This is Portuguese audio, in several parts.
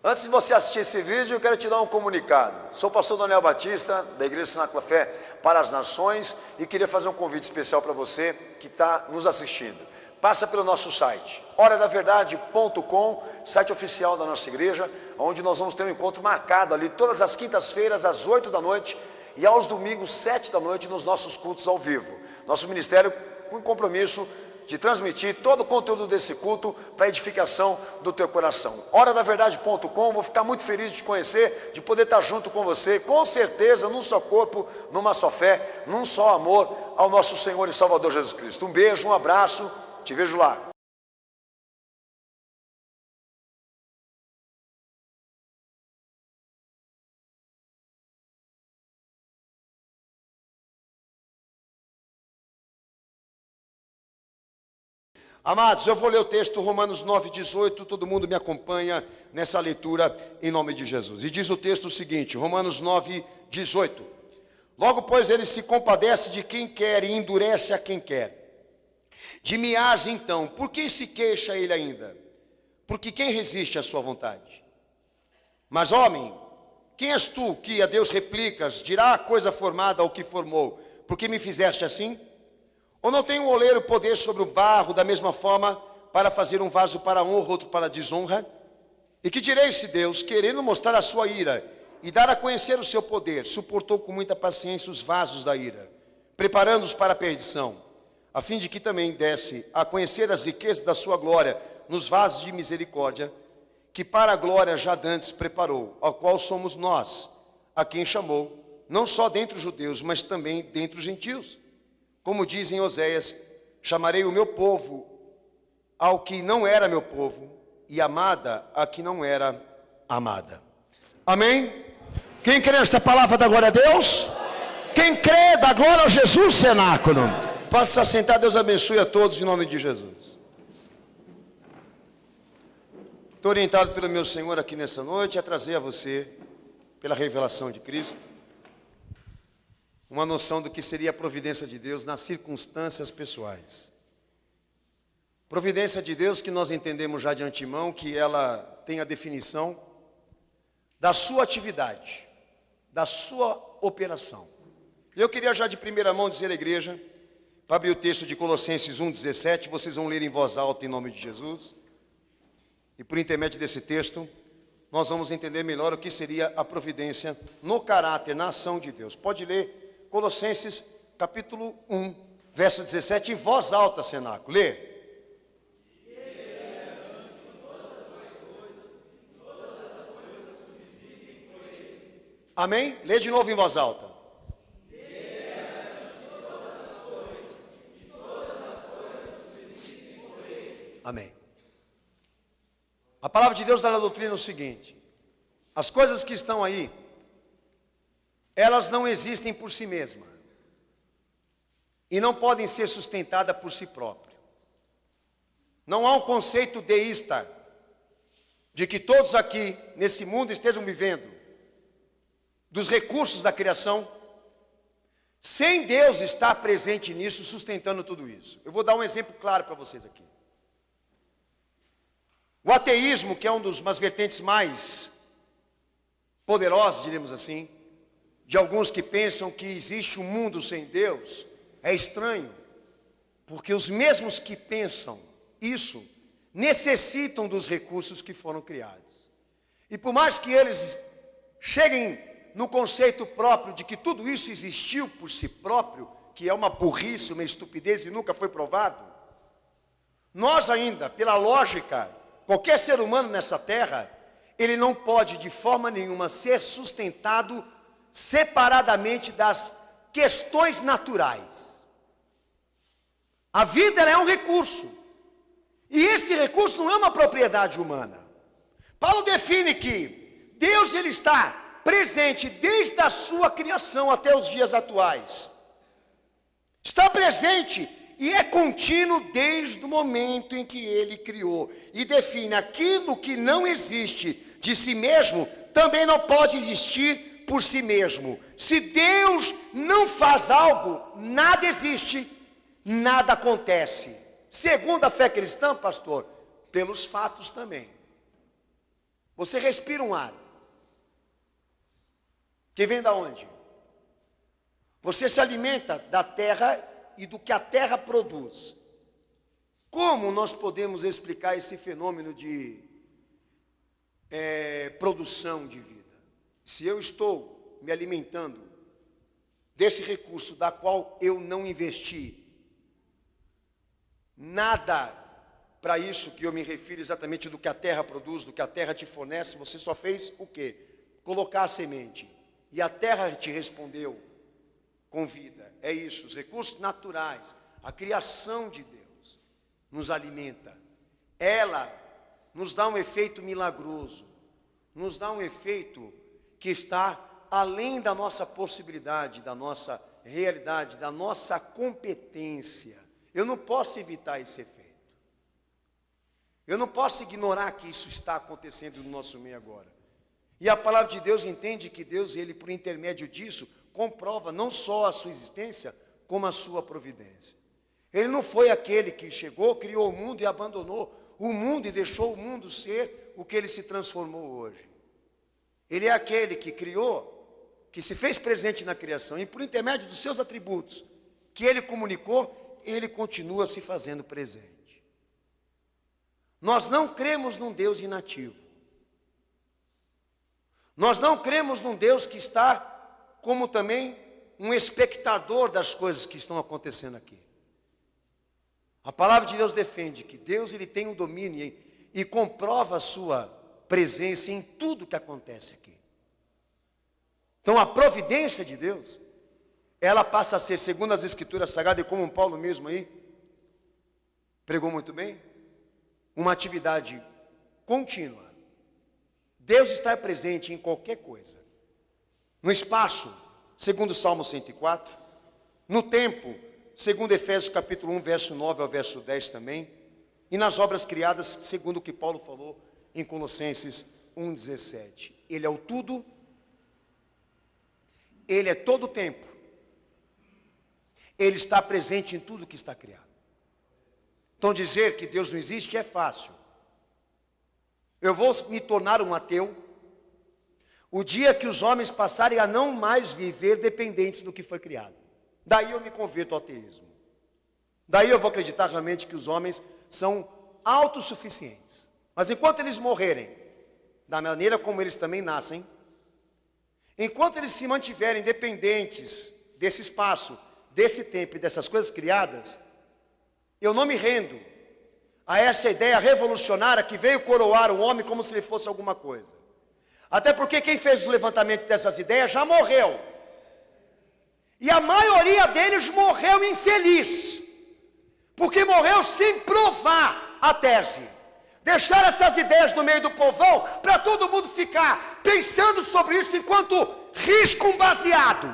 Antes de você assistir esse vídeo, eu quero te dar um comunicado. Sou o pastor Daniel Batista, da Igreja Cenáculo Fé para as Nações, e queria fazer um convite especial para você que está nos assistindo. Passa pelo nosso site, horadaverdade.com, site oficial da nossa igreja, onde nós vamos ter um encontro marcado ali todas as quintas-feiras, às 8 da noite, e aos domingos, 7 da noite, nos nossos cultos ao vivo. Nosso ministério com compromisso de transmitir todo o conteúdo desse culto para a edificação do teu coração. Horadaverdade.com, vou ficar muito feliz de te conhecer, de poder estar junto com você, com certeza, num só corpo, numa só fé, num só amor ao nosso Senhor e Salvador Jesus Cristo. Um beijo, um abraço, te vejo lá. Amados, eu vou ler o texto Romanos 9:18, todo mundo me acompanha nessa leitura em nome de Jesus. E diz o texto o seguinte, Romanos 9:18. Logo, pois, ele se compadece de quem quer e endurece a quem quer. De Miás, então, por que se queixa ele ainda? Porque quem resiste à sua vontade? Mas, homem, quem és tu que a Deus replicas, dirá a coisa formada ao que formou, por que me fizeste assim? Ou não tem um oleiro poder sobre o barro da mesma forma para fazer um vaso para honra, outro para desonra? E que direi se Deus, querendo mostrar a sua ira e dar a conhecer o seu poder, suportou com muita paciência os vasos da ira, preparando-os para a perdição, a fim de que também desse a conhecer as riquezas da sua glória nos vasos de misericórdia, que para a glória já dantes preparou, ao qual somos nós, a quem chamou, não só dentre os judeus, mas também dentre os gentios. Como diz em Oséias, chamarei o meu povo ao que não era meu povo, e amada a que não era amada. Amém? Quem crê nesta palavra dá glória a Deus? Quem crê dá glória a Jesus, cenáculo. Pode se assentar, Deus abençoe a todos em nome de Jesus. Estou orientado pelo meu Senhor aqui nessa noite a trazer a você, pela revelação de Cristo, uma noção do que seria a providência de Deus nas circunstâncias pessoais. Providência de Deus que nós entendemos já de antemão que ela tem a definição da sua atividade, da sua operação. Eu queria já de primeira mão dizer à igreja, para abrir o texto de Colossenses 1:17, vocês vão ler em voz alta em nome de Jesus, e por intermédio desse texto, nós vamos entender melhor o que seria a providência no caráter, na ação de Deus. Pode ler Colossenses capítulo 1, verso 17, em voz alta, cenáculo. Lê. Amém? Lê de novo em voz alta. Amém. A palavra de Deus dá na doutrina o seguinte: as coisas que estão aí, elas não existem por si mesmas e não podem ser sustentadas por si próprias. Não há um conceito deísta de que todos aqui nesse mundo estejam vivendo dos recursos da criação sem Deus estar presente nisso, sustentando tudo isso. Eu vou dar um exemplo claro para vocês aqui. O ateísmo, que é umas vertentes mais poderosas, diremos assim, de alguns que pensam que existe um mundo sem Deus, é estranho, porque os mesmos que pensam isso, necessitam dos recursos que foram criados. E por mais que eles cheguem no conceito próprio de que tudo isso existiu por si próprio, que é uma burrice, uma estupidez e nunca foi provado, nós ainda, pela lógica, qualquer ser humano nessa terra, ele não pode de forma nenhuma ser sustentado separadamente das questões naturais. A vida é um recurso, e esse recurso não é uma propriedade humana. Paulo define que Deus ele está presente desde a sua criação até os dias atuais. Está presente e é contínuo desde o momento em que ele criou, e define aquilo que não existe de si mesmo, também não pode existir por si mesmo. Se Deus não faz algo, nada existe, nada acontece. Segundo a fé cristã, pastor, pelos fatos também. Você respira um ar. Que vem da onde? Você se alimenta da terra e do que a terra produz. Como nós podemos explicar esse fenômeno de produção de vida? Se eu estou me alimentando desse recurso da qual eu não investi nada para isso que eu me refiro exatamente do que a terra produz, do que a terra te fornece, você só fez o quê? Colocar a semente. E a terra te respondeu com vida. É isso, os recursos naturais, a criação de Deus nos alimenta. Ela nos dá um efeito milagroso, nos dá um efeito que está além da nossa possibilidade, da nossa realidade, da nossa competência. Eu não posso evitar esse efeito. Eu não posso ignorar que isso está acontecendo no nosso meio agora. E a palavra de Deus entende que Deus, Ele, por intermédio disso, comprova não só a sua existência, como a sua providência. Ele não foi aquele que chegou, criou o mundo e abandonou o mundo e deixou o mundo ser o que ele se transformou hoje. Ele é aquele que criou, que se fez presente na criação, e por intermédio dos seus atributos, que ele comunicou, ele continua se fazendo presente. Nós não cremos num Deus inativo. Nós não cremos num Deus que está como também um espectador das coisas que estão acontecendo aqui. A palavra de Deus defende que Deus, ele tem o domínio e comprova a sua presença em tudo que acontece aqui. Então a providência de Deus, ela passa a ser, segundo as Escrituras Sagradas, e como Paulo mesmo aí pregou muito bem, uma atividade contínua. Deus está presente em qualquer coisa. No espaço, segundo o Salmo 104, no tempo, segundo Efésios capítulo 1, verso 9 ao verso 10 também, e nas obras criadas, segundo o que Paulo falou em Colossenses 1,17. Ele é o tudo, ele é todo o tempo, ele está presente em tudo que está criado. Então dizer que Deus não existe é fácil. Eu vou me tornar um ateu o dia que os homens passarem a não mais viver dependentes do que foi criado. Daí eu me converto ao ateísmo. Daí eu vou acreditar realmente que os homens são autossuficientes. Mas enquanto eles morrerem, da maneira como eles também nascem, enquanto eles se mantiverem dependentes desse espaço, desse tempo e dessas coisas criadas, eu não me rendo a essa ideia revolucionária que veio coroar o homem como se ele fosse alguma coisa. Até porque quem fez o levantamento dessas ideias já morreu. E a maioria deles morreu infeliz. Porque morreu sem provar a tese. Deixaram essas ideias no meio do povão para todo mundo ficar pensando sobre isso enquanto risca um baseado.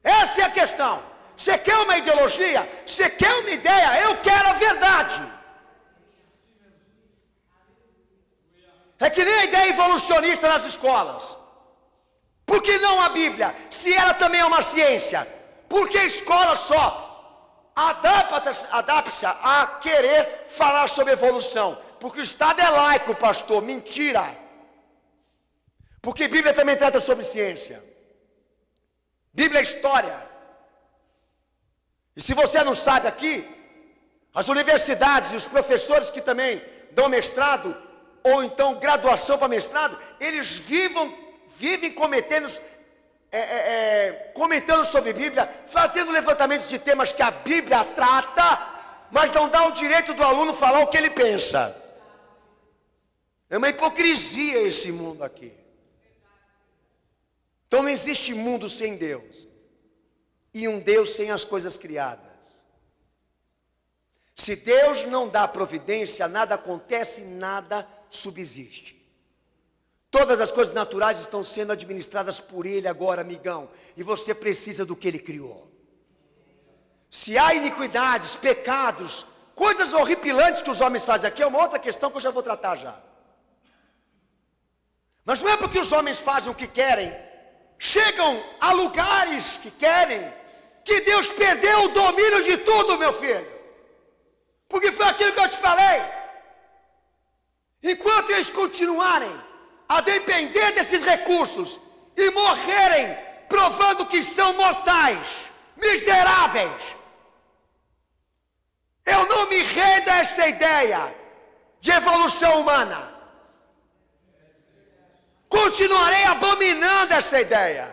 Essa é a questão. Você quer uma ideologia? Você quer uma ideia? Eu quero a verdade. É que nem a ideia evolucionista nas escolas. Por que não a Bíblia? Se ela também é uma ciência. Por que a escola só adapta-se a querer falar sobre evolução? Porque o Estado é laico, pastor. Mentira. Porque a Bíblia também trata sobre ciência. Bíblia é história. E se você não sabe aqui, as universidades e os professores que também dão mestrado, ou então graduação para mestrado, eles vivem comentando sobre Bíblia, fazendo levantamentos de temas que a Bíblia trata, mas não dá o direito do aluno falar o que ele pensa. É uma hipocrisia esse mundo aqui. Então não existe mundo sem Deus. E um Deus sem as coisas criadas. Se Deus não dá providência, nada acontece, nada subsiste. Todas as coisas naturais estão sendo administradas por Ele agora, amigão. E você precisa do que Ele criou. Se há iniquidades, pecados, coisas horripilantes que os homens fazem aqui, é uma outra questão que eu já vou tratar já. Mas não é porque os homens fazem o que querem, chegam a lugares que querem, que Deus perdeu o domínio de tudo, meu filho. Porque foi aquilo que eu te falei. eles continuarem a depender desses recursos e morrerem provando que são mortais, miseráveis, eu não me rendo a essa ideia de evolução humana. Continuarei abominando essa ideia.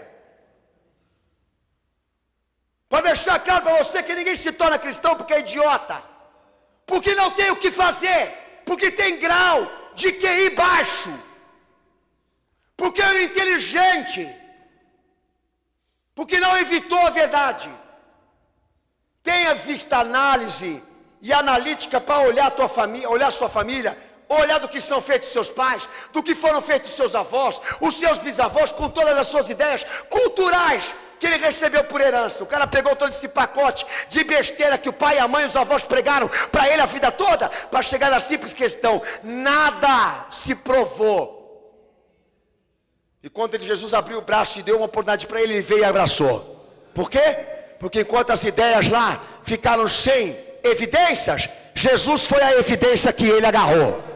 Para deixar claro para você que ninguém se torna cristão porque é idiota, porque não tem o que fazer, porque tem grau de QI baixo, porque é inteligente, porque não evitou a verdade. Tenha vista análise e analítica para olhar a tua família, olhar sua família, olhar do que são feitos seus pais, do que foram feitos seus avós, os seus bisavós, com todas as suas ideias culturais que ele recebeu por herança. O cara pegou todo esse pacote de besteira que o pai, a mãe e os avós pregaram para ele a vida toda, para chegar na simples questão: nada se provou. E quando Jesus abriu o braço e deu uma oportunidade para ele, ele veio e abraçou. Por quê? Porque enquanto as ideias lá ficaram sem evidências, Jesus foi a evidência que ele agarrou.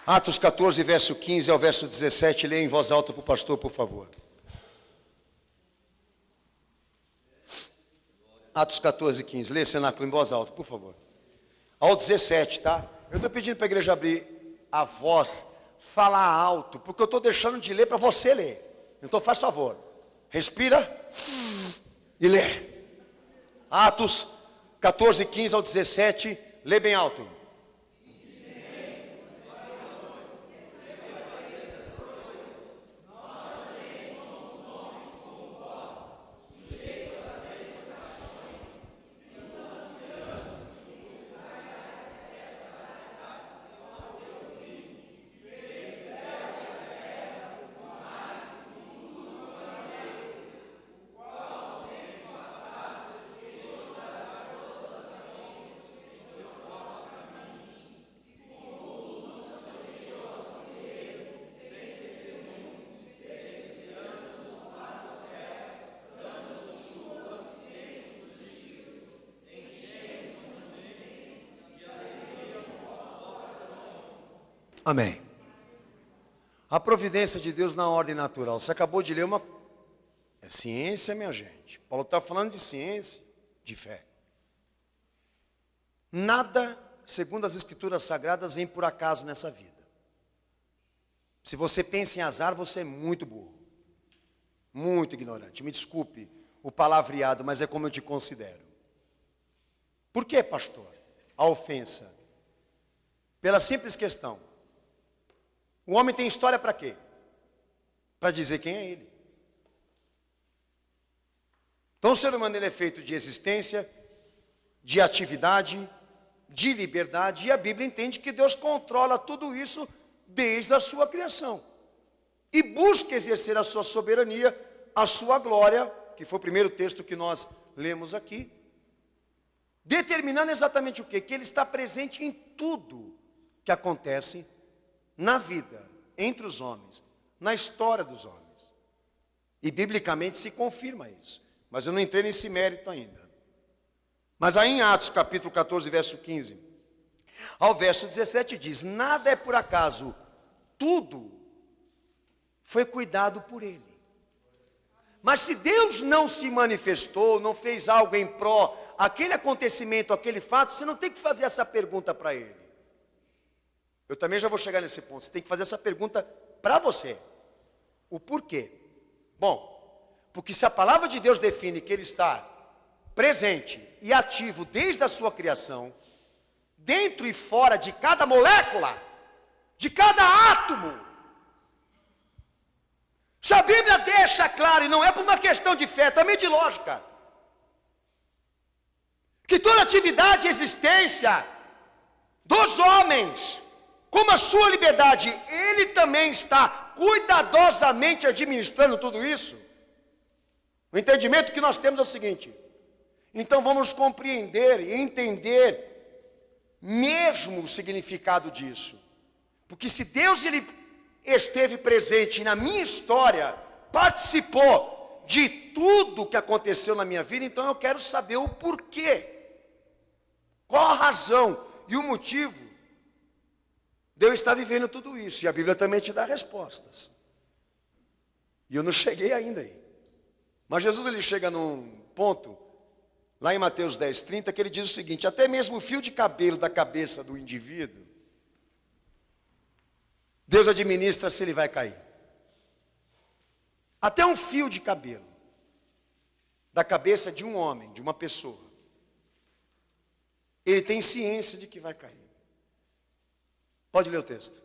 Atos 14, verso 15 ao verso 17, leia em voz alta para o pastor, por favor. Atos 14, 15, leia, cenáculo, em voz alta, por favor. Ao 17, tá? Eu estou pedindo para a igreja abrir a voz, falar alto, porque eu estou deixando de ler para você ler. Então faz favor, respira e lê. Atos 14, 15 ao 17, lê bem alto. Amém. A providência de Deus na ordem natural. Você acabou de ler uma... É ciência, minha gente. Paulo está falando de ciência, de fé. Nada, segundo as Escrituras Sagradas, vem por acaso nessa vida. Se você pensa em azar, você é muito burro. Muito ignorante. Me desculpe o palavreado, mas é como eu te considero. Por que, pastor? A ofensa. Pela simples questão: o homem tem história para quê? Para dizer quem é ele. Então o ser humano ele é feito de existência, de atividade, de liberdade, e a Bíblia entende que Deus controla tudo isso desde a sua criação. E busca exercer a sua soberania, a sua glória, que foi o primeiro texto que nós lemos aqui, determinando exatamente o quê? Que Ele está presente em tudo que acontece na vida, entre os homens, na história dos homens. E biblicamente se confirma isso. Mas eu não entrei nesse mérito ainda. Mas aí em Atos capítulo 14, verso 15, ao verso 17 diz: nada é por acaso, tudo foi cuidado por Ele. Mas se Deus não se manifestou, não fez algo em pró aquele acontecimento, aquele fato, você não tem que fazer essa pergunta para Ele. Eu também já vou chegar nesse ponto. Você tem que fazer essa pergunta para você. O porquê? Bom, porque se a palavra de Deus define que Ele está presente e ativo desde a sua criação, dentro e fora de cada molécula, de cada átomo. Se a Bíblia deixa claro, e não é por uma questão de fé, também de lógica, que toda atividade e existência dos homens, como a sua liberdade, Ele também está cuidadosamente administrando tudo isso. O entendimento que nós temos é o seguinte: então vamos compreender e entender mesmo o significado disso. Porque se Deus ele esteve presente na minha história, participou de tudo que aconteceu na minha vida, então eu quero saber o porquê. Qual a razão e o motivo de eu estar vivendo tudo isso. E a Bíblia também te dá respostas. E eu não cheguei ainda aí. Mas Jesus, ele chega num ponto, lá em Mateus 10:30, que ele diz o seguinte: até mesmo o fio de cabelo da cabeça do indivíduo, Deus administra se ele vai cair. Até um fio de cabelo da cabeça de um homem, de uma pessoa, ele tem ciência de que vai cair. Pode ler o texto.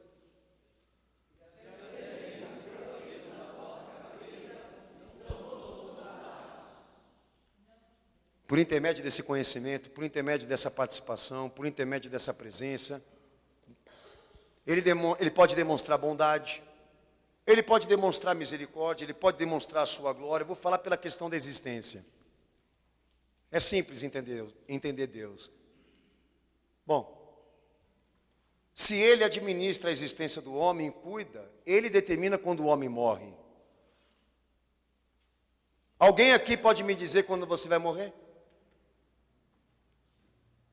Por intermédio desse conhecimento, por intermédio dessa participação, por intermédio dessa presença, ele pode demonstrar bondade, ele pode demonstrar misericórdia, ele pode demonstrar a sua glória. Eu vou falar pela questão da existência. É simples entender Deus. Bom, se ele administra a existência do homem e cuida, ele determina quando o homem morre. Alguém aqui pode me dizer quando você vai morrer?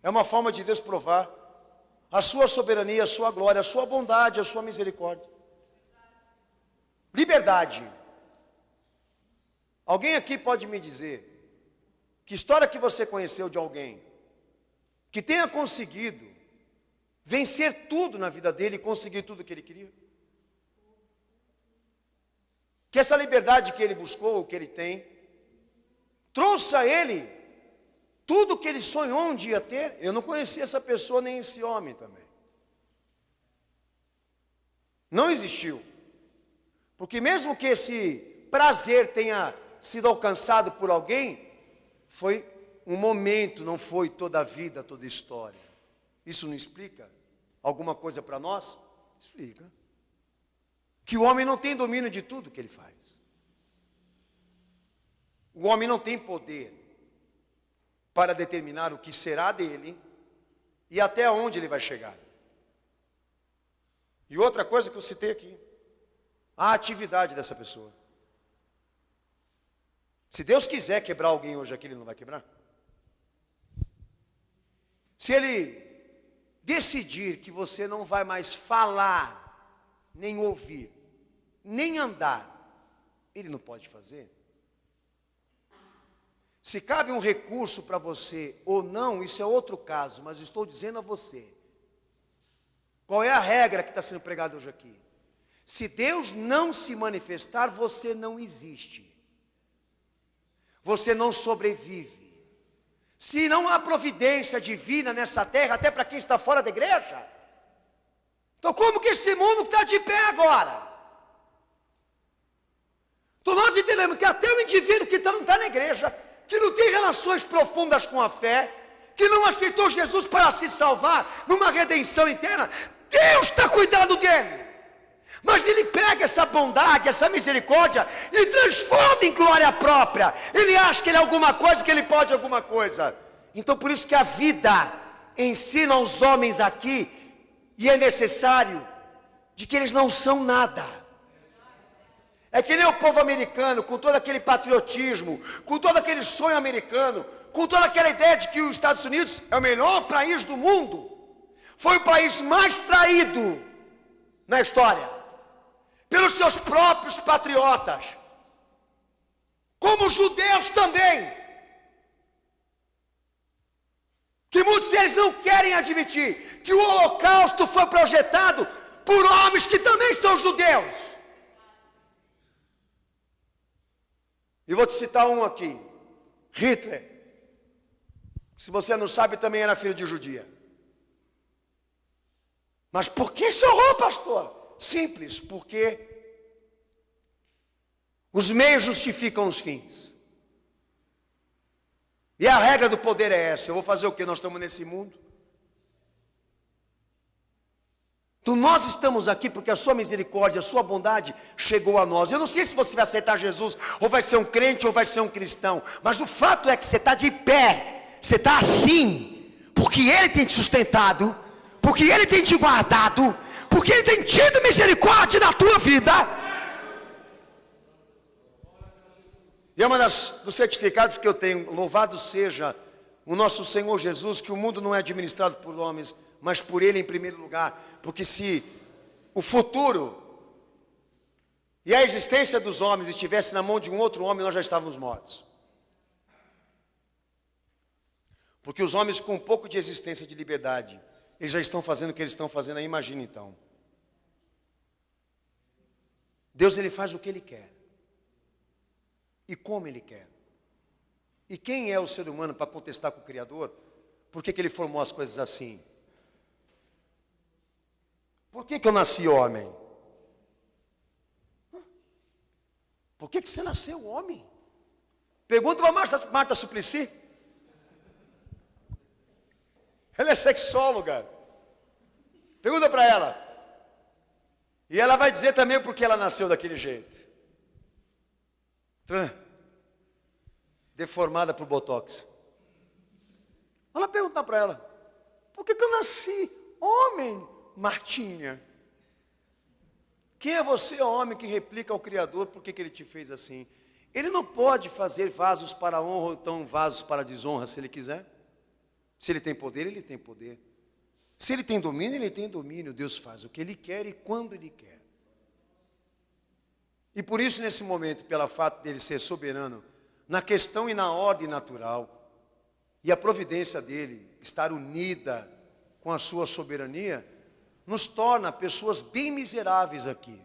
É uma forma de Deus provar a sua soberania, a sua glória, a sua bondade, a sua misericórdia. Liberdade. Alguém aqui pode me dizer que história que você conheceu de alguém que tenha conseguido vencer tudo na vida dele e conseguir tudo que ele queria? Que essa liberdade que ele buscou, que ele tem, trouxe a ele tudo que ele sonhou um dia ter. Eu não conhecia essa pessoa nem esse homem também. Não existiu. Porque mesmo que esse prazer tenha sido alcançado por alguém, foi um momento, não foi toda a vida, toda a história. Isso não explica alguma coisa para nós? Explica. Que o homem não tem domínio de tudo que ele faz. O homem não tem poder para determinar o que será dele e até onde ele vai chegar. E outra coisa que eu citei aqui, a atividade dessa pessoa. Se Deus quiser quebrar alguém hoje aqui, Ele não vai quebrar? Se Ele decidir que você não vai mais falar, nem ouvir, nem andar, Ele não pode fazer? Se cabe um recurso para você ou não, isso é outro caso, mas estou dizendo a você, qual é a regra que está sendo pregada hoje aqui? Se Deus não se manifestar, você não existe. Você não sobrevive. Se não há providência divina nessa terra, até para quem está fora da igreja, então como que esse mundo está de pé agora? Então nós entendemos que até o indivíduo que não está na igreja, que não tem relações profundas com a fé, que não aceitou Jesus para se salvar, numa redenção interna, Deus está cuidando dele. Mas ele pega essa bondade, essa misericórdia e transforma em glória própria. Ele acha que ele é alguma coisa, que ele pode alguma coisa. Então por isso que a vida ensina aos homens aqui, e é necessário, de que eles não são nada. É que nem o povo americano, com todo aquele patriotismo, com todo aquele sonho americano, com toda aquela ideia de que os Estados Unidos é o melhor país do mundo. Foi o país mais traído na história pelos seus próprios patriotas, como os judeus também, que muitos deles não querem admitir que o holocausto foi projetado por homens que também são judeus. E vou te citar um aqui, Hitler, se você não sabe, também era filho de judia. Mas por que esse horror, pastor? Simples, porque os meios justificam os fins. E a regra do poder é essa. Eu vou fazer o quê? Nós estamos nesse mundo. Então nós estamos aqui porque a sua misericórdia, a sua bondade chegou a nós. Eu não sei se você vai aceitar Jesus, ou vai ser um crente, ou vai ser um cristão. Mas o fato é que você está de pé. Você está assim, porque Ele tem te sustentado, porque Ele tem te guardado, porque Ele tem tido misericórdia na tua vida. E é uma dos certificados que eu tenho, louvado seja o nosso Senhor Jesus, que o mundo não é administrado por homens, mas por Ele em primeiro lugar. Porque se o futuro e a existência dos homens estivesse na mão de um outro homem, nós já estávamos mortos. Porque os homens com um pouco de existência de liberdade, eles já estão fazendo o que eles estão fazendo aí, imagina então. Deus, Ele faz o que Ele quer. E como Ele quer. E quem é o ser humano para contestar com o Criador? Por que Ele formou as coisas assim? Por que eu nasci homem? Por que você nasceu homem? Pergunta para Marta Suplicy. Ela é sexóloga. Pergunta para ela. E ela vai dizer também por que ela nasceu daquele jeito. Deformada por botox. Ela pergunta para ela. Por que eu nasci homem, Martinha? Quem é você, homem, que replica ao Criador? Por que Ele te fez assim? Ele não pode fazer vasos para honra ou então vasos para desonra, se Ele quiser. Se Ele tem poder, Ele tem poder. Se Ele tem domínio, Ele tem domínio. Deus faz o que Ele quer e quando Ele quer. E por isso, nesse momento, pelo fato dele ser soberano, na questão e na ordem natural, e a providência dele estar unida com a sua soberania, nos torna pessoas bem miseráveis aqui.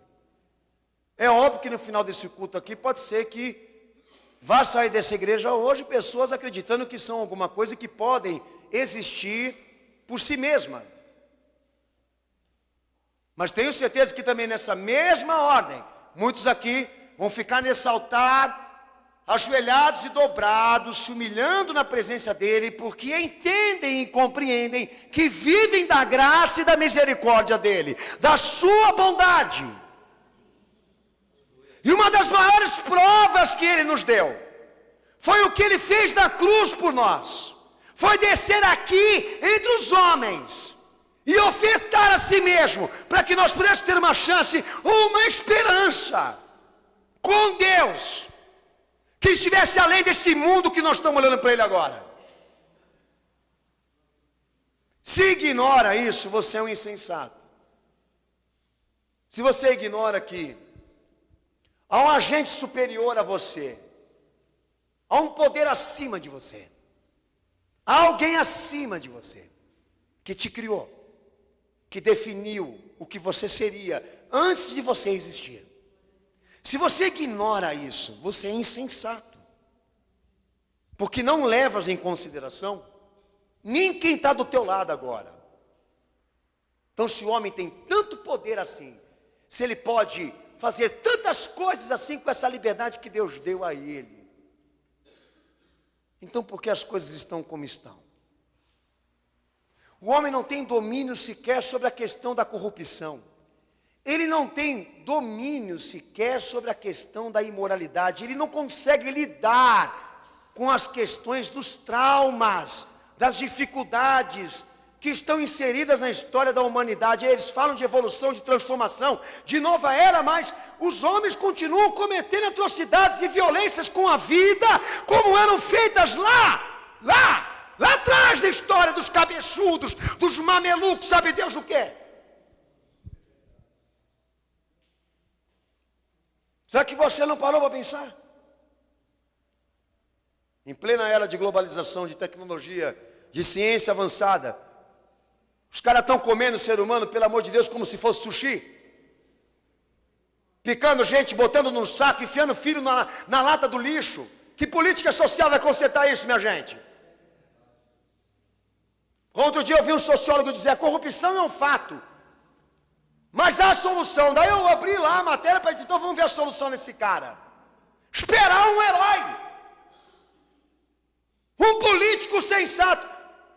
É óbvio que no final desse culto aqui, pode ser que vá sair dessa igreja hoje pessoas acreditando que são alguma coisa que podem existir por si mesma. Mas tenho certeza que também nessa mesma ordem, muitos aqui vão ficar nesse altar, ajoelhados e dobrados, se humilhando na presença dEle, porque entendem e compreendem que vivem da graça e da misericórdia dEle, da sua bondade. E uma das maiores provas que Ele nos deu, foi o que Ele fez na cruz por nós, foi descer aqui entre os homens, e ofertar a si mesmo, para que nós pudéssemos ter uma chance, uma esperança, com Deus, que estivesse além desse mundo que nós estamos olhando para Ele agora. Se ignora isso, você é um insensato. Se você ignora que há um agente superior a você, há um poder acima de você, há alguém acima de você, que te criou, que definiu o que você seria antes de você existir. Se você ignora isso, você é insensato, porque não levas em consideração nem quem está do teu lado agora. Então, se o homem tem tanto poder assim, se ele pode fazer tantas coisas assim com essa liberdade que Deus deu a ele, então por que as coisas estão como estão? O homem não tem domínio sequer sobre a questão da corrupção. Ele não tem domínio sequer sobre a questão da imoralidade. Ele não consegue lidar com as questões dos traumas, das dificuldades que estão inseridas na história da humanidade. Eles falam de evolução, de transformação, de nova era, mas os homens continuam cometendo atrocidades e violências com a vida, como eram feitas lá atrás da história dos cabeçudos, dos mamelucos, sabe Deus o quê? Será que você não parou para pensar? Em plena era de globalização, de tecnologia, de ciência avançada, os caras estão comendo o ser humano, pelo amor de Deus, como se fosse sushi. Picando gente, botando num saco, enfiando filho na lata do lixo. Que política social vai consertar isso, minha gente? Outro dia eu vi um sociólogo dizer, a corrupção é um fato, mas há a solução. Daí eu abri lá a matéria para dizer, então vamos ver a solução desse cara. Esperar um herói. Um político sensato.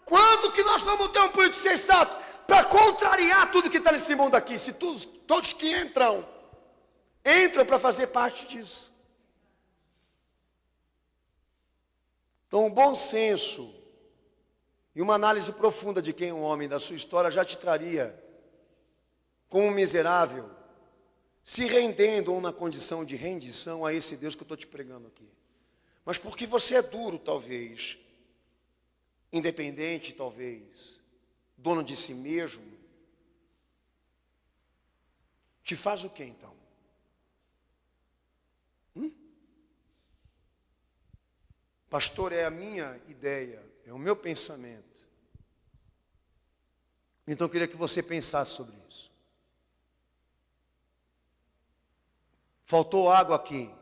Quando que nós vamos ter um político sensato para contrariar tudo que está nesse mundo aqui? Se todos que entram para fazer parte disso. Então o bom senso e uma análise profunda de quem é um homem, da sua história, já te traria como um miserável, se rendendo ou na condição de rendição a esse Deus que eu estou te pregando aqui. mas porque você é duro, talvez, independente, talvez, dono de si mesmo, te faz o quê, então? Pastor, é a minha ideia, é o meu pensamento. Então eu queria que você pensasse sobre isso. Faltou água aqui,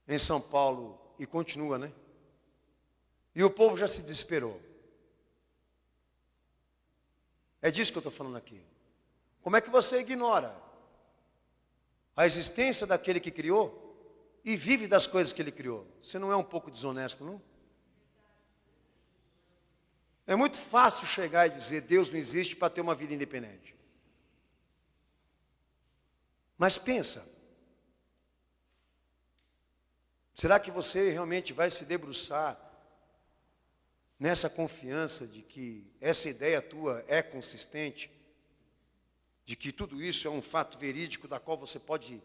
em São Paulo, e continua, né? E o povo já se desesperou. É disso que eu estou falando aqui. Como é que você ignora a existência daquele que criou e vive das coisas que ele criou? Você não é um pouco desonesto, não? É muito fácil chegar e dizer Deus não existe para ter uma vida independente. Mas pensa, será que você realmente vai se debruçar nessa confiança de que essa ideia tua é consistente? De que tudo isso é um fato verídico da qual você pode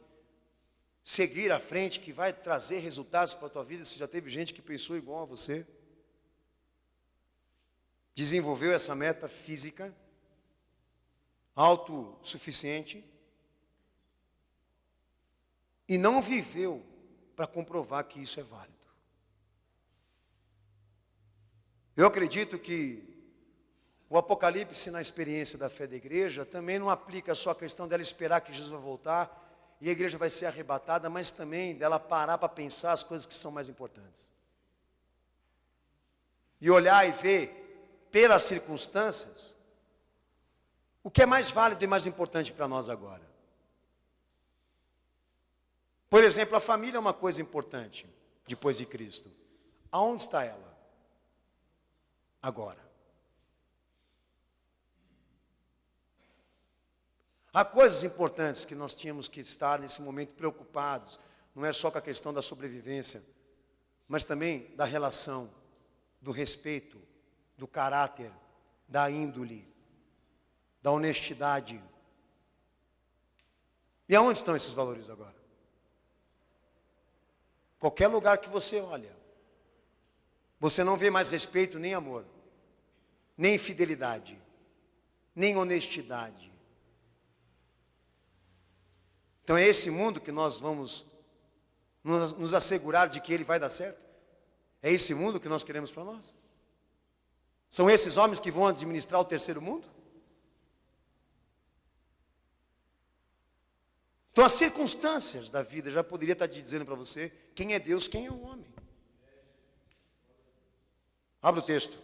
seguir à frente, que vai trazer resultados para a tua vida? Se já teve gente que pensou igual a você, desenvolveu essa meta física, autossuficiente, e não viveu para comprovar que isso é válido. Eu acredito que o Apocalipse, na experiência da fé da igreja, também não aplica só a questão dela esperar que Jesus vai voltar e a igreja vai ser arrebatada, mas também dela parar para pensar as coisas que são mais importantes. E olhar e ver, pelas circunstâncias, o que é mais válido e mais importante para nós agora. Por exemplo, a família é uma coisa importante, depois de Cristo. Aonde está ela? Agora. Há coisas importantes que nós tínhamos que estar nesse momento preocupados. Não é só com a questão da sobrevivência, mas também da relação, do respeito, do caráter, da índole, da honestidade. E aonde estão esses valores agora? Qualquer lugar que você olha, você não vê mais respeito nem amor, nem fidelidade, nem honestidade. Então é esse mundo que nós vamos nos assegurar de que ele vai dar certo? É esse mundo que nós queremos para nós? São esses homens que vão administrar o terceiro mundo? Então as circunstâncias da vida já poderia estar te dizendo para você quem é Deus, quem é o homem. Abra o texto.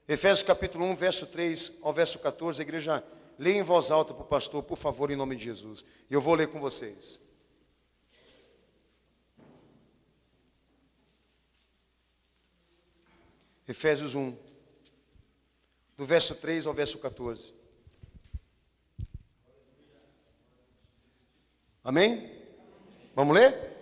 Efésios capítulo 1, verso 3 ao verso 14, a igreja leia em voz alta para o pastor, por favor, em nome de Jesus. E eu vou ler com vocês. Efésios 1, do verso 3 ao verso 14. Amém? Vamos ler?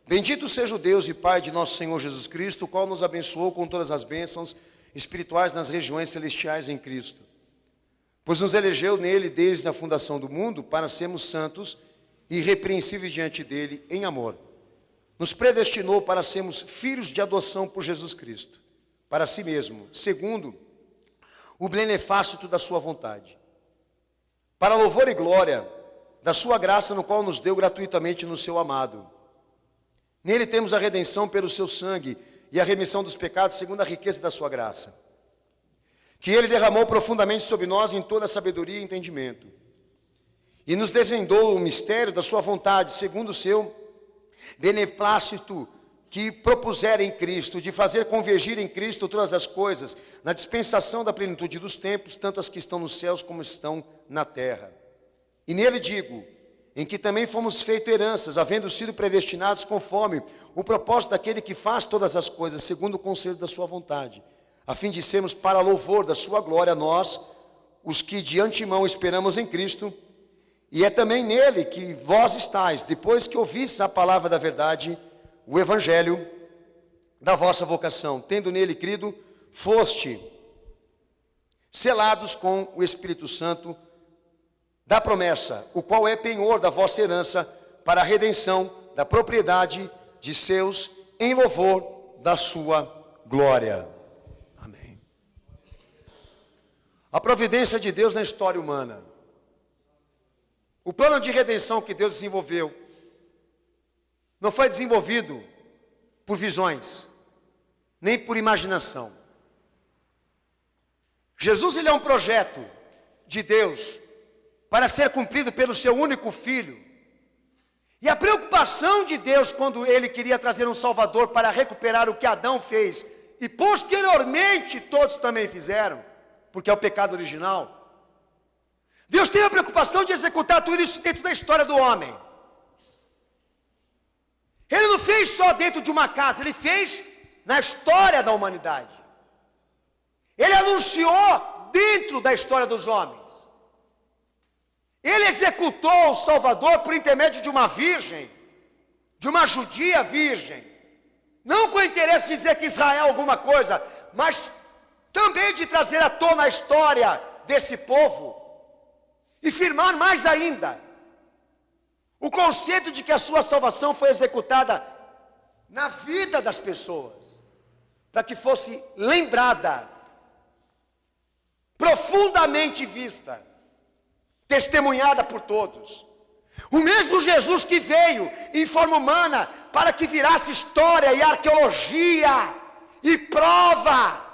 Bendito seja o Deus e Pai de nosso Senhor Jesus Cristo, o qual nos abençoou com todas as bênçãos espirituais nas regiões celestiais em Cristo. Pois nos elegeu nele desde a fundação do mundo para sermos santos e irrepreensíveis diante dele em amor. Nos predestinou para sermos filhos de adoção por Jesus Cristo, para si mesmo, segundo o benefácito da sua vontade, para louvor e glória da sua graça, no qual nos deu gratuitamente no seu amado. Nele temos a redenção pelo seu sangue e a remissão dos pecados segundo a riqueza da sua graça, que ele derramou profundamente sobre nós em toda a sabedoria e entendimento, e nos desvendou o mistério da sua vontade, segundo o seu beneplácito, que propusera em Cristo, de fazer convergir em Cristo todas as coisas, na dispensação da plenitude dos tempos, tanto as que estão nos céus como estão na terra. E nele digo, em que também fomos feitos heranças, havendo sido predestinados conforme o propósito daquele que faz todas as coisas, segundo o conselho da sua vontade, a fim de sermos para louvor da sua glória, nós, os que de antemão esperamos em Cristo, e é também nele que vós estáis, depois que ouvistes a palavra da verdade, o evangelho da vossa vocação, tendo nele crido, foste selados com o Espírito Santo da promessa, o qual é penhor da vossa herança, para a redenção da propriedade de seus em louvor da sua glória. Amém. A providência de Deus na história humana. O plano de redenção que Deus desenvolveu não foi desenvolvido por visões, nem por imaginação. Jesus, ele é um projeto de Deus para ser cumprido pelo seu único Filho. E a preocupação de Deus quando ele queria trazer um Salvador para recuperar o que Adão fez, e posteriormente todos também fizeram, porque é o pecado original. Deus teve a preocupação de executar tudo isso dentro da história do homem. Ele não fez só dentro de uma casa, ele fez na história da humanidade. Ele anunciou dentro da história dos homens. Ele executou o Salvador por intermédio de uma virgem, de uma judia virgem. Não com o interesse de dizer que Israel é alguma coisa, mas também de trazer à tona a história desse povo. E firmar mais ainda o conceito de que a sua salvação foi executada na vida das pessoas, para que fosse lembrada, profundamente vista, testemunhada por todos. O mesmo Jesus que veio em forma humana para que virasse história e arqueologia e prova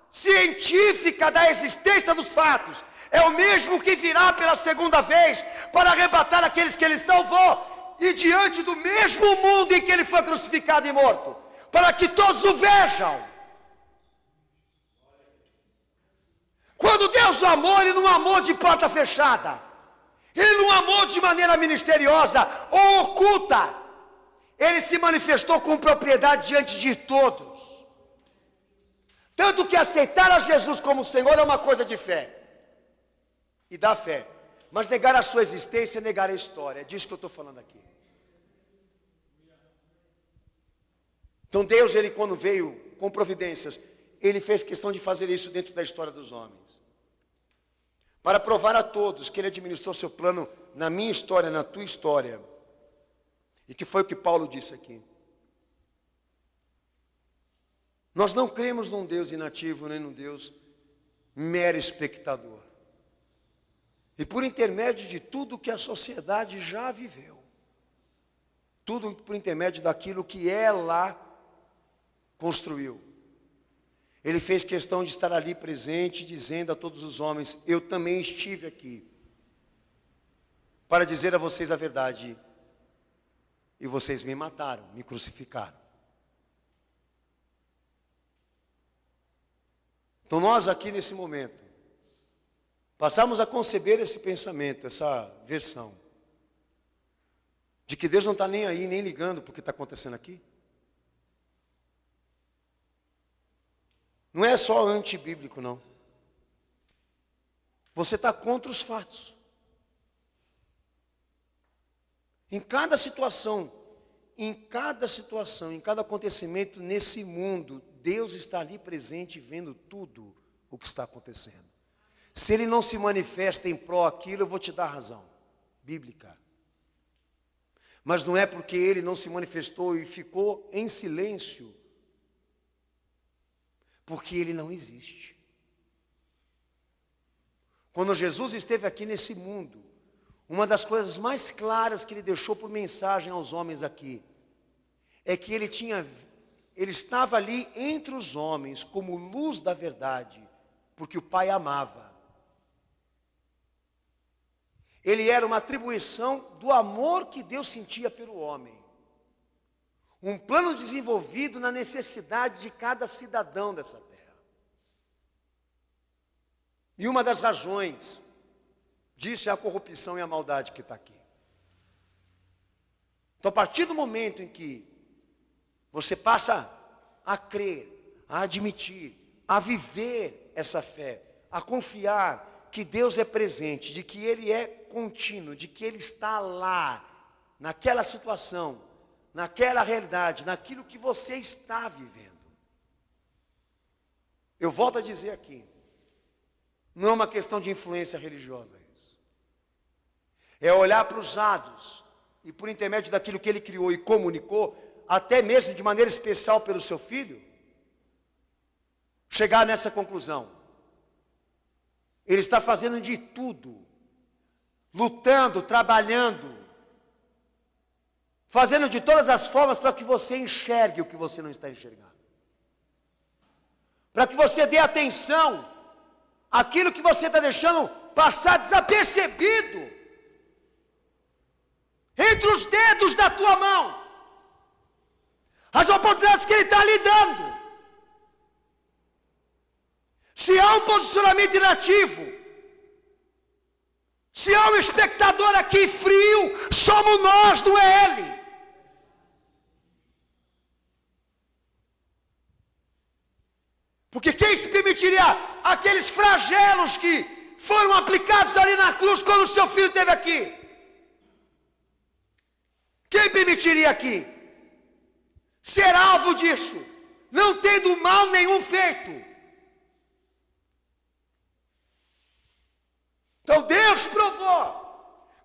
científica da existência dos fatos, é o mesmo que virá pela segunda vez para arrebatar aqueles que ele salvou, e diante do mesmo mundo em que ele foi crucificado e morto, para que todos o vejam. Quando Deus o amou, ele não amou de porta fechada, ele não amou de maneira misteriosa ou oculta, ele se manifestou com propriedade diante de todos. Tanto que aceitar a Jesus como Senhor é uma coisa de fé e da fé, mas negar a sua existência é negar a história. É disso que eu estou falando aqui. Então Deus, ele quando veio com providências, ele fez questão de fazer isso dentro da história dos homens, para provar a todos que ele administrou seu plano na minha história, na tua história, e que foi o que Paulo disse aqui. Nós não cremos num Deus inativo, nem num Deus mero espectador. E por intermédio de tudo que a sociedade já viveu, tudo por intermédio daquilo que ela construiu, ele fez questão de estar ali presente, dizendo a todos os homens: eu também estive aqui, para dizer a vocês a verdade, e vocês me mataram, me crucificaram. Então nós aqui nesse momento, passamos a conceber esse pensamento, essa versão, de que Deus não está nem aí, nem ligando para o que está acontecendo aqui. Não é só antibíblico, não. Você está contra os fatos. Em cada situação, em cada acontecimento nesse mundo, Deus está ali presente, vendo tudo o que está acontecendo. Se ele não se manifesta em pró aquilo, eu vou te dar razão bíblica. Mas não é porque ele não se manifestou e ficou em silêncio, porque ele não existe. Quando Jesus esteve aqui nesse mundo, uma das coisas mais claras que ele deixou por mensagem aos homens aqui, é que ele estava ali entre os homens como luz da verdade, porque o Pai amava. Ele era uma atribuição do amor que Deus sentia pelo homem. Um plano desenvolvido na necessidade de cada cidadão dessa terra. E uma das razões disso é a corrupção e a maldade que está aqui. Então, a partir do momento em que você passa a crer, a admitir, a viver essa fé, a confiar que Deus é presente, de que Ele é contínuo, de que Ele está lá, naquela situação, naquela realidade, naquilo que você está vivendo. Eu volto a dizer aqui, não é uma questão de influência religiosa isso. É olhar para os atos e por intermédio daquilo que Ele criou e comunicou, até mesmo de maneira especial pelo seu filho, chegar nessa conclusão. Ele está fazendo de tudo, lutando, trabalhando, fazendo de todas as formas para que você enxergue o que você não está enxergando. Para que você dê atenção àquilo que você está deixando passar desapercebido entre os dedos da tua mão. As oportunidades que Ele está lhe dando. Se há um posicionamento inativo, se há um espectador aqui frio, somos nós, não é Ele. Porque quem se permitiria aqueles flagelos que foram aplicados ali na cruz quando o seu filho esteve aqui? Quem permitiria aqui ser alvo disso, não tendo mal nenhum feito? Então Deus provou,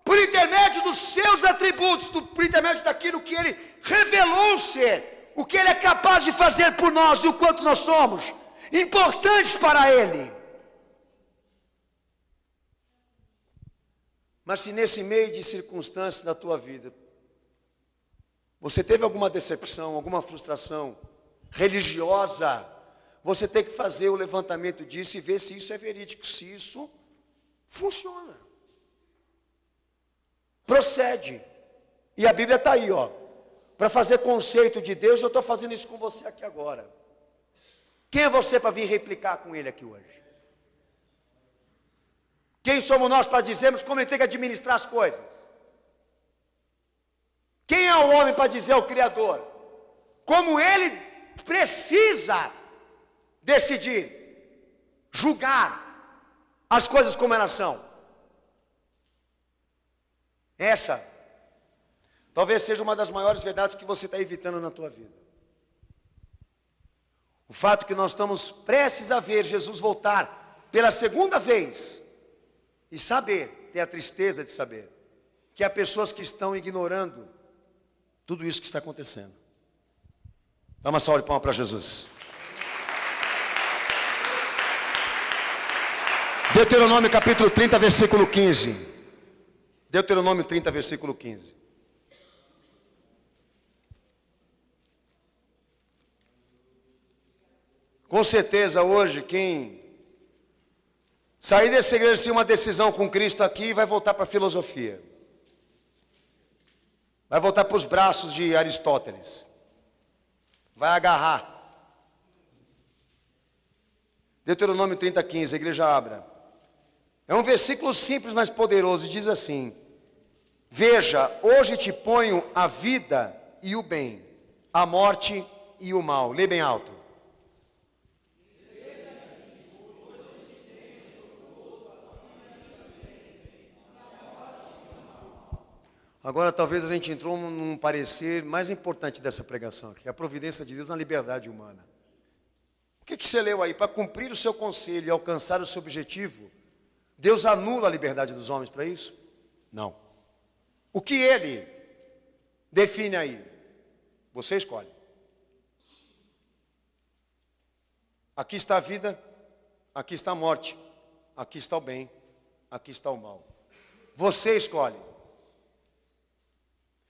por intermédio dos seus atributos, por intermédio daquilo que Ele revelou ser, o que Ele é capaz de fazer por nós e o quanto nós somos importantes para Ele. Mas se nesse meio de circunstâncias da tua vida, você teve alguma decepção, alguma frustração religiosa, você tem que fazer o levantamento disso e ver se isso é verídico, se isso funciona. Procede. E a Bíblia está aí, ó. Para fazer conceito de Deus, eu estou fazendo isso com você aqui agora. Quem é você para vir replicar com Ele aqui hoje? Quem somos nós para dizermos como Ele tem que administrar as coisas? Quem é o homem para dizer ao Criador como Ele precisa decidir, julgar as coisas como elas são? Essa talvez seja uma das maiores verdades que você está evitando na tua vida. O fato que nós estamos prestes a ver Jesus voltar pela segunda vez e saber, ter a tristeza de saber, que há pessoas que estão ignorando tudo isso que está acontecendo. Dá uma salva de palmas para Jesus. Deuteronômio capítulo 30, versículo 15. Deuteronômio 30, versículo 15. Com certeza hoje, quem sair dessa igreja sem uma decisão com Cristo aqui, vai voltar para a filosofia. Vai voltar para os braços de Aristóteles. Vai agarrar. Deuteronômio 30, 15, a igreja abra. É um versículo simples, mas poderoso. Diz assim: veja, hoje te ponho a vida e o bem, a morte e o mal. Lê bem alto. Agora talvez a gente entrou num parecer mais importante dessa pregação aqui, a providência de Deus na liberdade humana. O que você leu aí? Para cumprir o seu conselho e alcançar o seu objetivo, Deus anula a liberdade dos homens para isso? Não. O que Ele define aí? Você escolhe. Aqui está a vida, aqui está a morte, aqui está o bem, aqui está o mal. Você escolhe.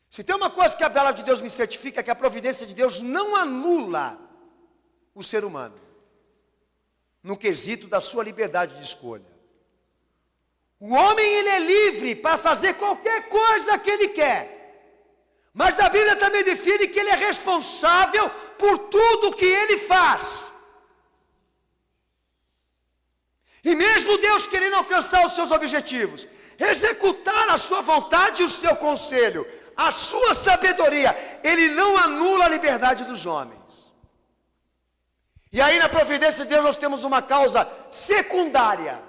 Se tem uma coisa que a palavra de Deus me certifica, é que a providência de Deus não anula o ser humano no quesito da sua liberdade de escolha. O homem, ele é livre para fazer qualquer coisa que ele quer, mas a Bíblia também define que ele é responsável por tudo que ele faz. E mesmo Deus querendo alcançar os seus objetivos, executar a sua vontade e o seu conselho, a sua sabedoria, Ele não anula a liberdade dos homens. E aí na providência de Deus nós temos uma causa secundária,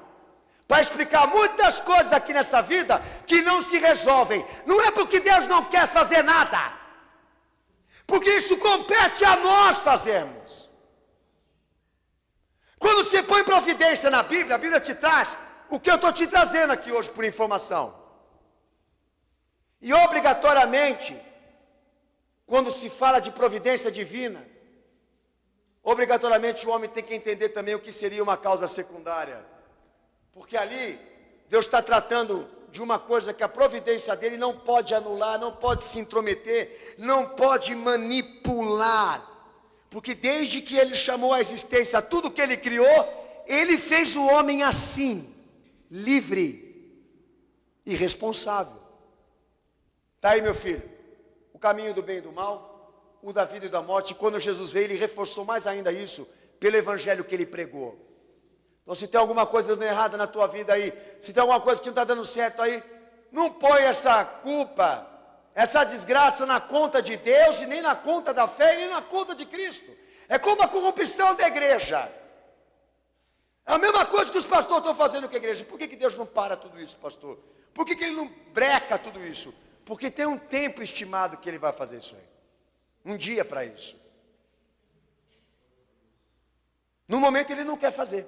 para explicar muitas coisas aqui nessa vida, que não se resolvem. Não é porque Deus não quer fazer nada, porque isso compete a nós fazermos. Quando você põe providência na Bíblia, a Bíblia te traz o que eu estou te trazendo aqui hoje por informação. E obrigatoriamente, quando se fala de providência divina, obrigatoriamente o homem tem que entender também o que seria uma causa secundária. Porque ali, Deus está tratando de uma coisa que a providência dele não pode anular, não pode se intrometer, não pode manipular. Porque desde que ele chamou à existência tudo que ele criou, ele fez o homem assim, livre e responsável. Está aí, meu filho, o caminho do bem e do mal, o da vida e da morte. E quando Jesus veio, ele reforçou mais ainda isso, pelo evangelho que ele pregou. Então, se tem alguma coisa dando errada na tua vida aí, se tem alguma coisa que não está dando certo aí, não põe essa culpa, essa desgraça na conta de Deus, e nem na conta da fé, e nem na conta de Cristo. É como a corrupção da igreja. É a mesma coisa que os pastores estão fazendo com a igreja. Por que Deus não para tudo isso, pastor? Por que Ele não breca tudo isso? Porque tem um tempo estimado que Ele vai fazer isso aí. Um dia para isso. No momento Ele não quer fazer.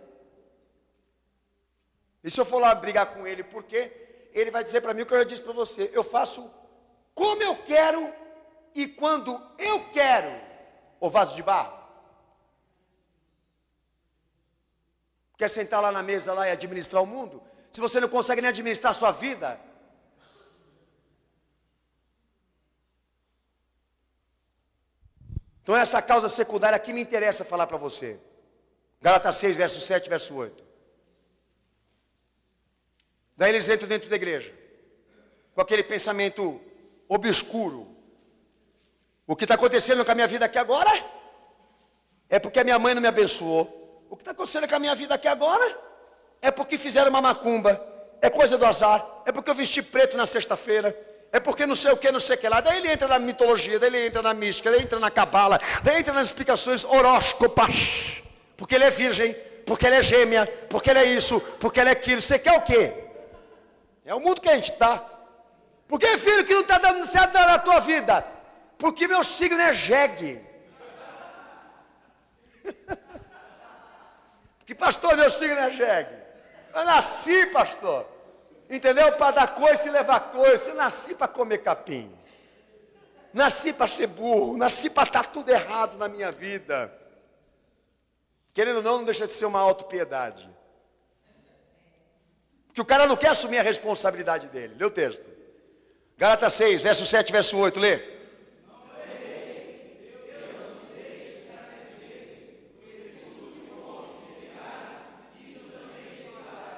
E se eu for lá brigar com Ele, por quê? Ele vai dizer para mim o que eu já disse para você. Eu faço como eu quero e quando eu quero. Ô vaso de barro. Quer sentar lá na mesa lá e administrar o mundo? Se você não consegue nem administrar a sua vida. Então essa causa secundária aqui me interessa falar para você. Gálatas 6, verso 7, verso 8. Daí eles entram dentro da igreja, com aquele pensamento obscuro. O que está acontecendo com a minha vida aqui agora, é porque a minha mãe não me abençoou. O que está acontecendo com a minha vida aqui agora, é porque fizeram uma macumba, é coisa do azar, é porque eu vesti preto na sexta-feira, é porque não sei o que, não sei o que lá. Daí ele entra na mitologia, daí ele entra na mística, daí entra na cabala, daí entra nas explicações horóscopas, porque ele é virgem, porque ele é gêmea, porque ele é isso, porque ele é aquilo. Você quer o quê? É o mundo que a gente está. Por que, filho, que não está dando certo na tua vida? Porque meu signo é jegue. Porque, pastor, meu signo é jegue. Eu nasci, pastor, entendeu? Para dar coice e levar coice. Eu nasci para comer capim. Nasci para ser burro. Nasci para estar tudo errado na minha vida. Querendo ou não, não deixa de ser uma autopiedade. Porque o cara não quer assumir a responsabilidade dele. Lê o texto. Gálatas 6, verso 7, verso 8, lê.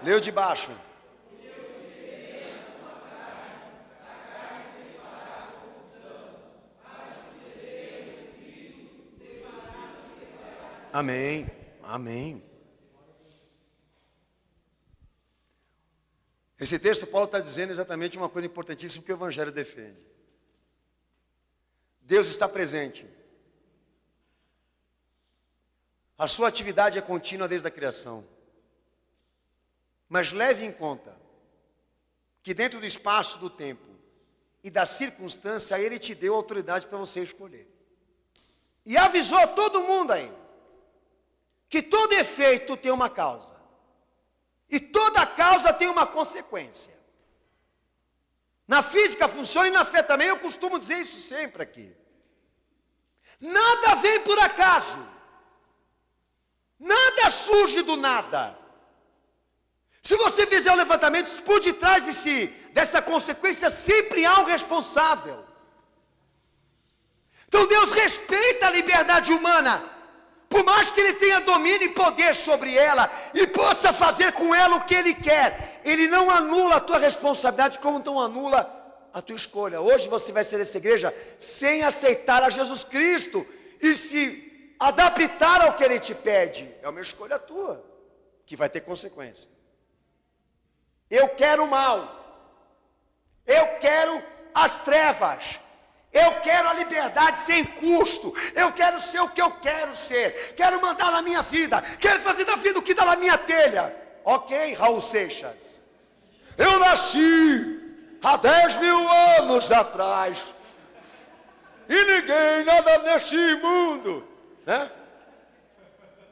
Lê o de baixo. Amém, amém. Esse texto, Paulo está dizendo exatamente uma coisa importantíssima que o Evangelho defende. Deus está presente. A sua atividade é contínua desde a criação. Mas leve em conta que dentro do espaço do tempo e da circunstância, Ele te deu autoridade para você escolher. E avisou todo mundo aí que todo efeito tem uma causa. E toda causa tem uma consequência. Na física funciona e na fé também, eu costumo dizer isso sempre aqui. Nada vem por acaso. Nada surge do nada. Se você fizer o levantamento, por detrás dessa consequência, sempre há um responsável. Então Deus respeita a liberdade humana. Por mais que Ele tenha domínio e poder sobre ela, e possa fazer com ela o que Ele quer, Ele não anula a tua responsabilidade, como não anula a tua escolha. Hoje você vai ser dessa igreja sem aceitar a Jesus Cristo, e se adaptar ao que Ele te pede. É uma escolha tua, que vai ter consequência. Eu quero o mal, eu quero as trevas, eu quero a liberdade sem custo. Eu quero ser o que eu quero ser. Quero mandar na minha vida. Quero fazer da vida o que dá na minha telha. Ok, Raul Seixas. Eu nasci há 10.000 anos atrás. E ninguém nada neste mundo. Né?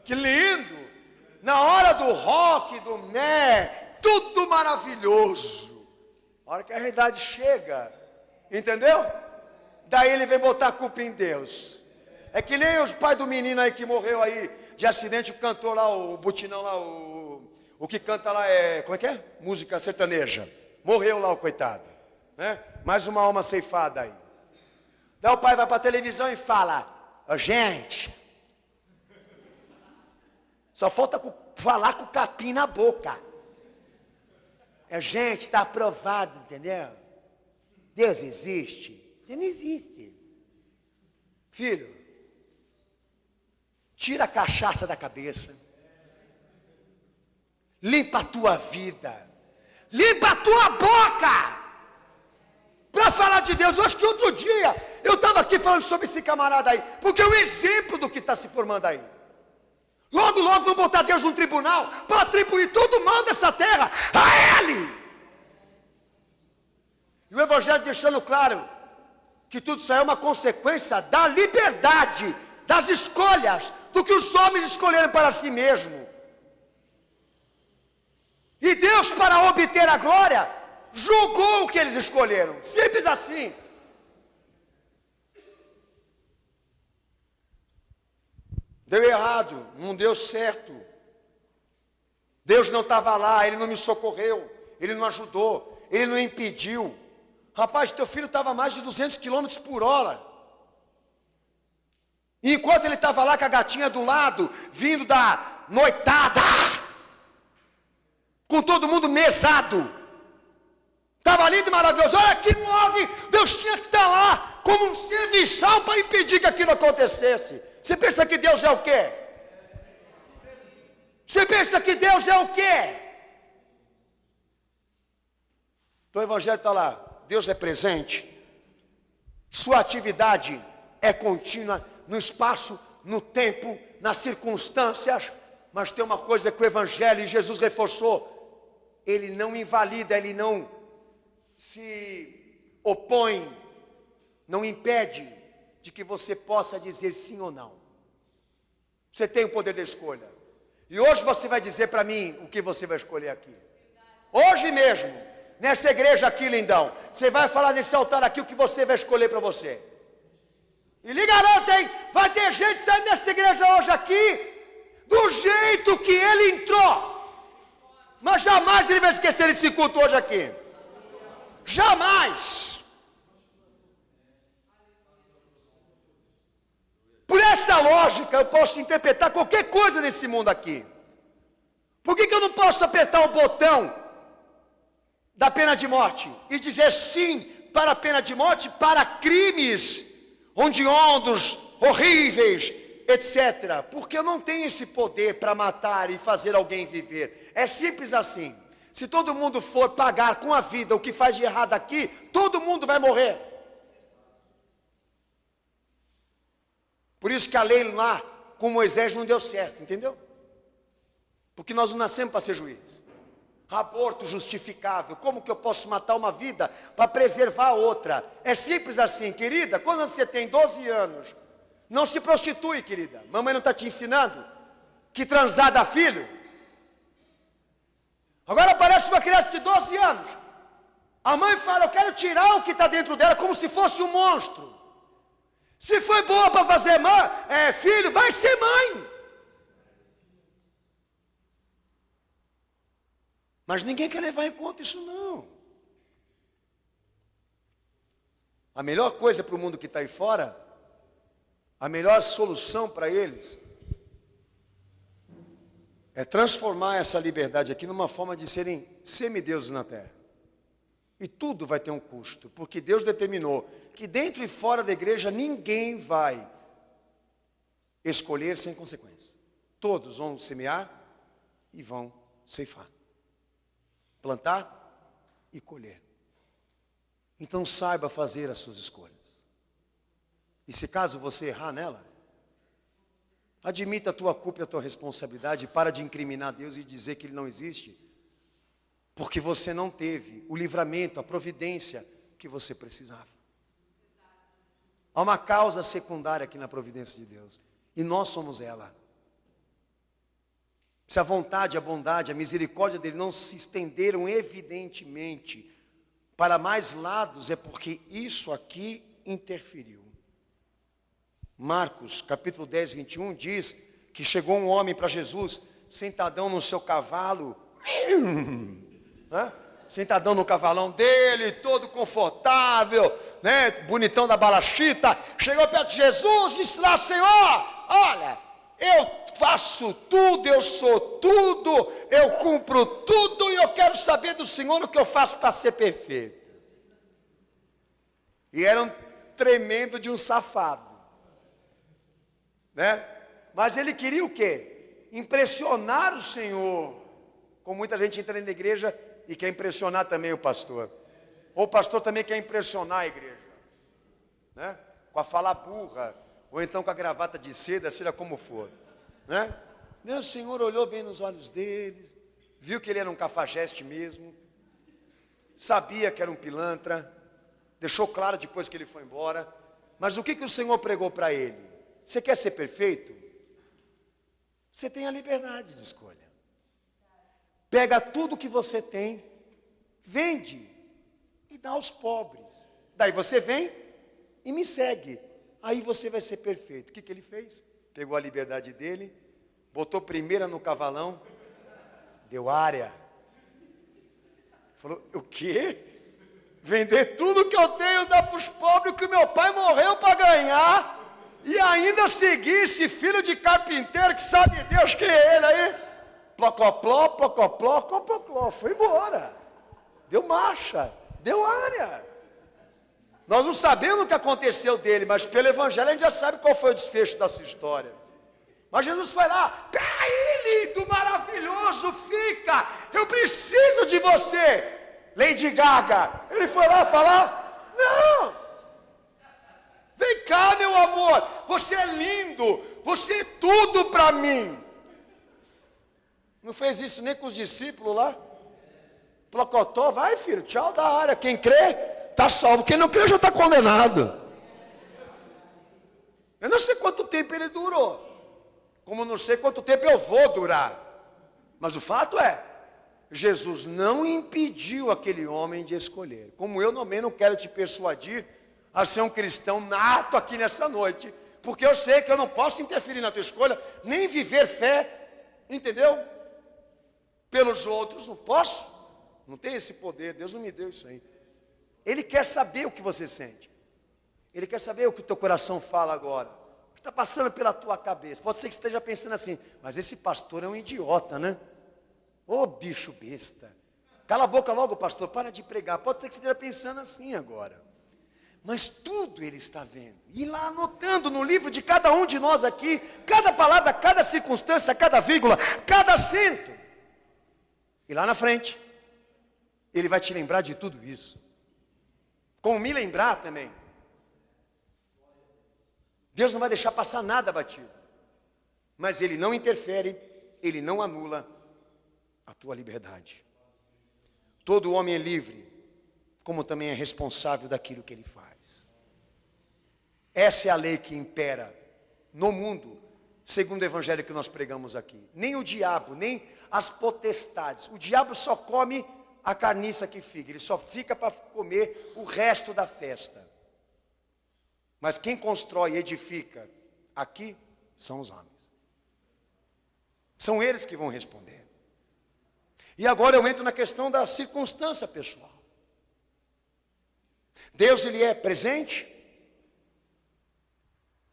Que lindo. Na hora do rock, do tudo maravilhoso. A hora que a realidade chega. Entendeu? daí ele vem botar a culpa em Deus. É que nem os pais do menino aí que morreu aí de acidente, o cantor lá, o Butinão lá, o que canta lá como é que é? Música sertaneja. Morreu lá o coitado, né? Mais uma alma ceifada aí. Daí o pai vai para a televisão e fala: "Ô, gente, só falta falar com o capim na boca. Gente, está aprovado, entendeu? Deus existe." Deus não existe. Filho, tira a cachaça da cabeça. Limpa a tua vida. Limpa a tua boca. Para falar de Deus. Eu acho que outro dia eu estava aqui falando sobre esse camarada aí. Porque é um exemplo do que está se formando aí. Logo, logo vão botar Deus num tribunal para atribuir todo o mal dessa terra a Ele. E o Evangelho deixando claro que tudo isso é uma consequência da liberdade, das escolhas, do que os homens escolheram para si mesmo. E Deus, para obter a glória, julgou o que eles escolheram. Simples assim. Deu errado, não deu certo. Deus não estava lá, Ele não me socorreu, Ele não ajudou, Ele não impediu. Rapaz, teu filho estava a mais de 200 quilômetros por hora. E enquanto ele estava lá com a gatinha do lado, vindo da noitada, com todo mundo mesado, estava lindo e maravilhoso. Olha que move, Deus tinha que estar lá, como um serviçal para impedir que aquilo acontecesse. Você pensa que Deus é o quê? Você pensa que Deus é o quê? Então o Evangelho está lá. Deus é presente. Sua atividade é contínua no espaço, no tempo, nas circunstâncias. Mas tem uma coisa que o Evangelho e Jesus reforçou. Ele não invalida, ele não se opõe, não impede de que você possa dizer sim ou não. Você tem o poder da escolha. E hoje você vai dizer para mim o que você vai escolher aqui. Hoje mesmo. Nessa igreja aqui, lindão, você vai falar nesse altar aqui o que você vai escolher para você. E lhe garanto, hein? Vai ter gente saindo dessa igreja hoje aqui, do jeito que ele entrou. Mas jamais ele vai esquecer desse culto hoje aqui. Jamais. Por essa lógica, eu posso interpretar qualquer coisa nesse mundo aqui. Por que eu não posso apertar o botão da pena de morte e dizer sim para a pena de morte, para crimes hediondos, horríveis, etc. Porque eu não tenho esse poder para matar e fazer alguém viver. É simples assim. Se todo mundo for pagar com a vida o que faz de errado aqui, todo mundo vai morrer. Por isso que a lei lá com Moisés não deu certo, entendeu? Porque nós não nascemos para ser juízes. Aborto justificável, como que eu posso matar uma vida para preservar a outra? É simples assim, querida. Quando você tem 12 anos, não se prostitui, querida. Mamãe não está te ensinando que transar dá filho? Agora aparece uma criança de 12 anos. A mãe fala: eu quero tirar o que está dentro dela, como se fosse um monstro. Se foi boa para fazer filho, vai ser mãe. Mas ninguém quer levar em conta isso não. A melhor coisa para o mundo que está aí fora, a melhor solução para eles, é transformar essa liberdade aqui numa forma de serem semideuses na terra. E tudo vai ter um custo, porque Deus determinou que dentro e fora da igreja ninguém vai escolher sem consequência. Todos vão semear e vão ceifar. Plantar e colher. Então saiba fazer as suas escolhas. E se caso você errar nela, admita a tua culpa e a tua responsabilidade, e para de incriminar Deus e dizer que Ele não existe, porque você não teve o livramento, a providência que você precisava. Há uma causa secundária aqui na providência de Deus, e nós somos ela. Se a vontade, a bondade, a misericórdia dele não se estenderam evidentemente para mais lados, é porque isso aqui interferiu. Marcos, capítulo 10, 21, diz que chegou um homem para Jesus, sentadão no seu cavalo, né? Sentadão no cavalão dele, todo confortável, né? Bonitão da balachita, chegou perto de Jesus e disse lá: Senhor, olha, eu faço tudo, eu sou tudo, eu cumpro tudo, e eu quero saber do Senhor o que eu faço para ser perfeito. E era um tremendo de um safado, né? Mas ele queria o quê? Impressionar o Senhor. Como muita gente entra na igreja e quer impressionar também o pastor. Ou o pastor também quer impressionar a igreja, né? Com a fala burra, ou então com a gravata de seda, seja como for, né? O Senhor olhou bem nos olhos dele, viu que ele era um cafajeste mesmo, sabia que era um pilantra, deixou claro depois que ele foi embora. Mas o que o Senhor pregou para ele? Você quer ser perfeito? Você tem a liberdade de escolha. Pega tudo que você tem, vende e dá aos pobres. Daí você vem e me segue. Aí você vai ser perfeito. O que ele fez? Pegou a liberdade dele, botou primeira no cavalão, deu área. Falou: o quê? Vender tudo que eu tenho, dar para os pobres, que meu pai morreu para ganhar, e ainda seguir esse filho de carpinteiro que sabe Deus quem é ele aí. Plocopló, plocopló, copocló, foi embora, deu marcha, deu área. Nós não sabemos o que aconteceu dele, mas pelo evangelho a gente já sabe qual foi o desfecho dessa história. Mas Jesus foi lá: pega ele do maravilhoso, fica, eu preciso de você. Lady Gaga, ele foi lá falar: não, vem cá meu amor, você é lindo, você é tudo para mim. Não fez isso nem com os discípulos lá? Plocotó, vai filho, tchau da área. Quem crê, está salvo. Quem não crê já está condenado. Eu não sei quanto tempo ele durou, como não sei quanto tempo eu vou durar. Mas o fato é, Jesus não impediu aquele homem de escolher. Como eu também não quero te persuadir a ser um cristão nato aqui nessa noite, porque eu sei que eu não posso interferir na tua escolha, nem viver fé, entendeu? Pelos outros, não posso, não tem esse poder, Deus não me deu isso aí. Ele quer saber o que você sente, Ele quer saber o que o teu coração fala agora, o que está passando pela tua cabeça. Pode ser que você esteja pensando assim: mas esse pastor é um idiota, né? Ô bicho besta, cala a boca logo pastor, para de pregar. Pode ser que você esteja pensando assim agora, mas tudo Ele está vendo, e lá anotando no livro de cada um de nós aqui, cada palavra, cada circunstância, cada vírgula, cada acento. E lá na frente, Ele vai te lembrar de tudo isso, como me lembrar também. Deus não vai deixar passar nada batido, mas Ele não interfere, Ele não anula a tua liberdade. Todo homem é livre, como também é responsável daquilo que ele faz. Essa é a lei que impera no mundo, segundo o evangelho que nós pregamos aqui. Nem o diabo, nem as potestades. O diabo só come a carniça que fica, ele só fica para comer o resto da festa. Mas quem constrói e edifica aqui são os homens. São eles que vão responder. E agora eu entro na questão da circunstância pessoal. Deus, Ele é presente.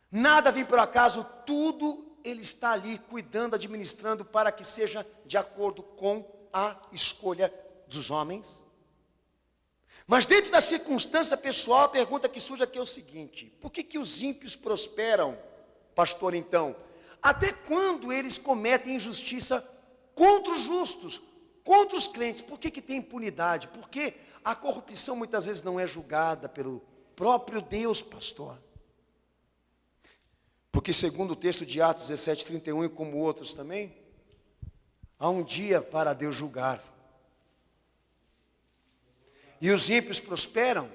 Nada vem por acaso, tudo Ele está ali cuidando, administrando para que seja de acordo com a escolha dos homens. Mas dentro da circunstância pessoal, a pergunta que surge aqui é o seguinte: por que os ímpios prosperam, pastor, então? Até quando eles cometem injustiça contra os justos, contra os crentes? Por que tem impunidade? Porque a corrupção muitas vezes não é julgada pelo próprio Deus, pastor. Porque segundo o texto de Atos 17:31 e como outros também, há um dia para Deus julgar. E os ímpios prosperam,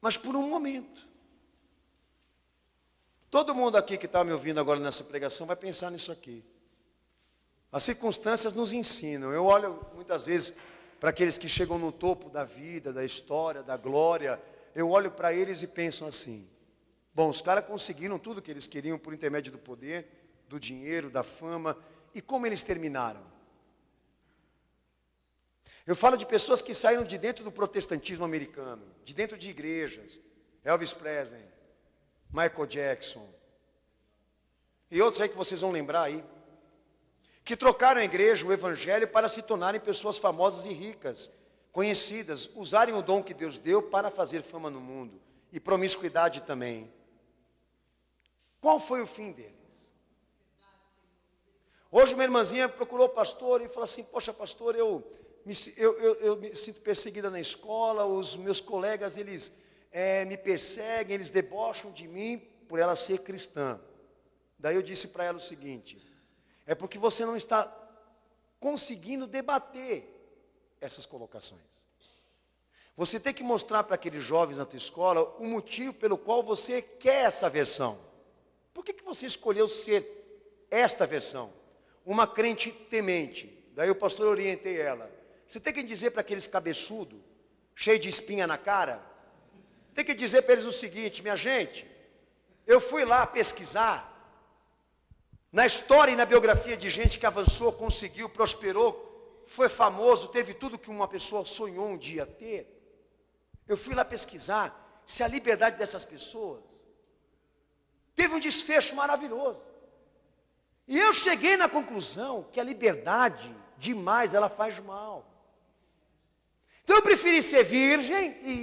mas por um momento. Todo mundo aqui que está me ouvindo agora nessa pregação vai pensar nisso aqui. As circunstâncias nos ensinam. Eu olho muitas vezes para aqueles que chegam no topo da vida, da história, da glória, eu olho para eles e penso assim: bom, os caras conseguiram tudo que eles queriam por intermédio do poder, do dinheiro, da fama, e como eles terminaram? Eu falo de pessoas que saíram de dentro do protestantismo americano, de dentro de igrejas, Elvis Presley, Michael Jackson, e outros aí que vocês vão lembrar aí, que trocaram a igreja, o evangelho, para se tornarem pessoas famosas e ricas, conhecidas, usarem o dom que Deus deu para fazer fama no mundo, e promiscuidade também. Qual foi o fim deles? Hoje uma irmãzinha procurou o pastor e falou assim: poxa pastor, eu me sinto perseguida na escola, os meus colegas, eles me perseguem, eles debocham de mim por ela ser cristã. Daí eu disse para ela o seguinte: é porque você não está conseguindo debater essas colocações. Você tem que mostrar para aqueles jovens na tua escola o motivo pelo qual você quer essa versão. Por que você escolheu ser esta versão? Uma crente temente. Daí o pastor orientei ela: você tem que dizer para aqueles cabeçudos, cheios de espinha na cara, tem que dizer para eles o seguinte: minha gente, eu fui lá pesquisar na história e na biografia de gente que avançou, conseguiu, prosperou, foi famoso, teve tudo que uma pessoa sonhou um dia ter. Eu fui lá pesquisar se a liberdade dessas pessoas teve um desfecho maravilhoso. E eu cheguei na conclusão que a liberdade demais, ela faz mal. Então eu preferi ser virgem e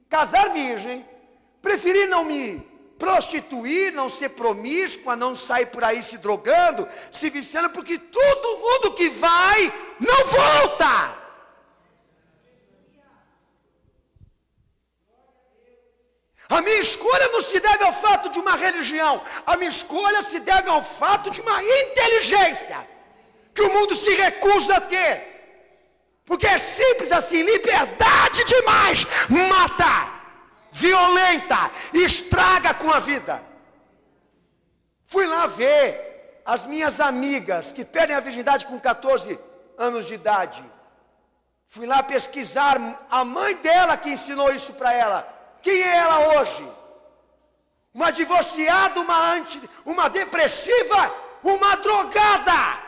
casar virgem, preferi não me prostituir, não ser promíscua, não sair por aí se drogando, se viciando, porque todo mundo que vai, não volta. A minha escolha não se deve ao fato de uma religião, a minha escolha se deve ao fato de uma inteligência, que o mundo se recusa a ter, porque é simples assim: liberdade demais, mata, violenta, estraga com a vida. Fui lá ver as minhas amigas que perdem a virgindade com 14 anos de idade. Fui lá pesquisar a mãe dela que ensinou isso para ela. Quem é ela hoje? Uma divorciada, uma depressiva, uma drogada.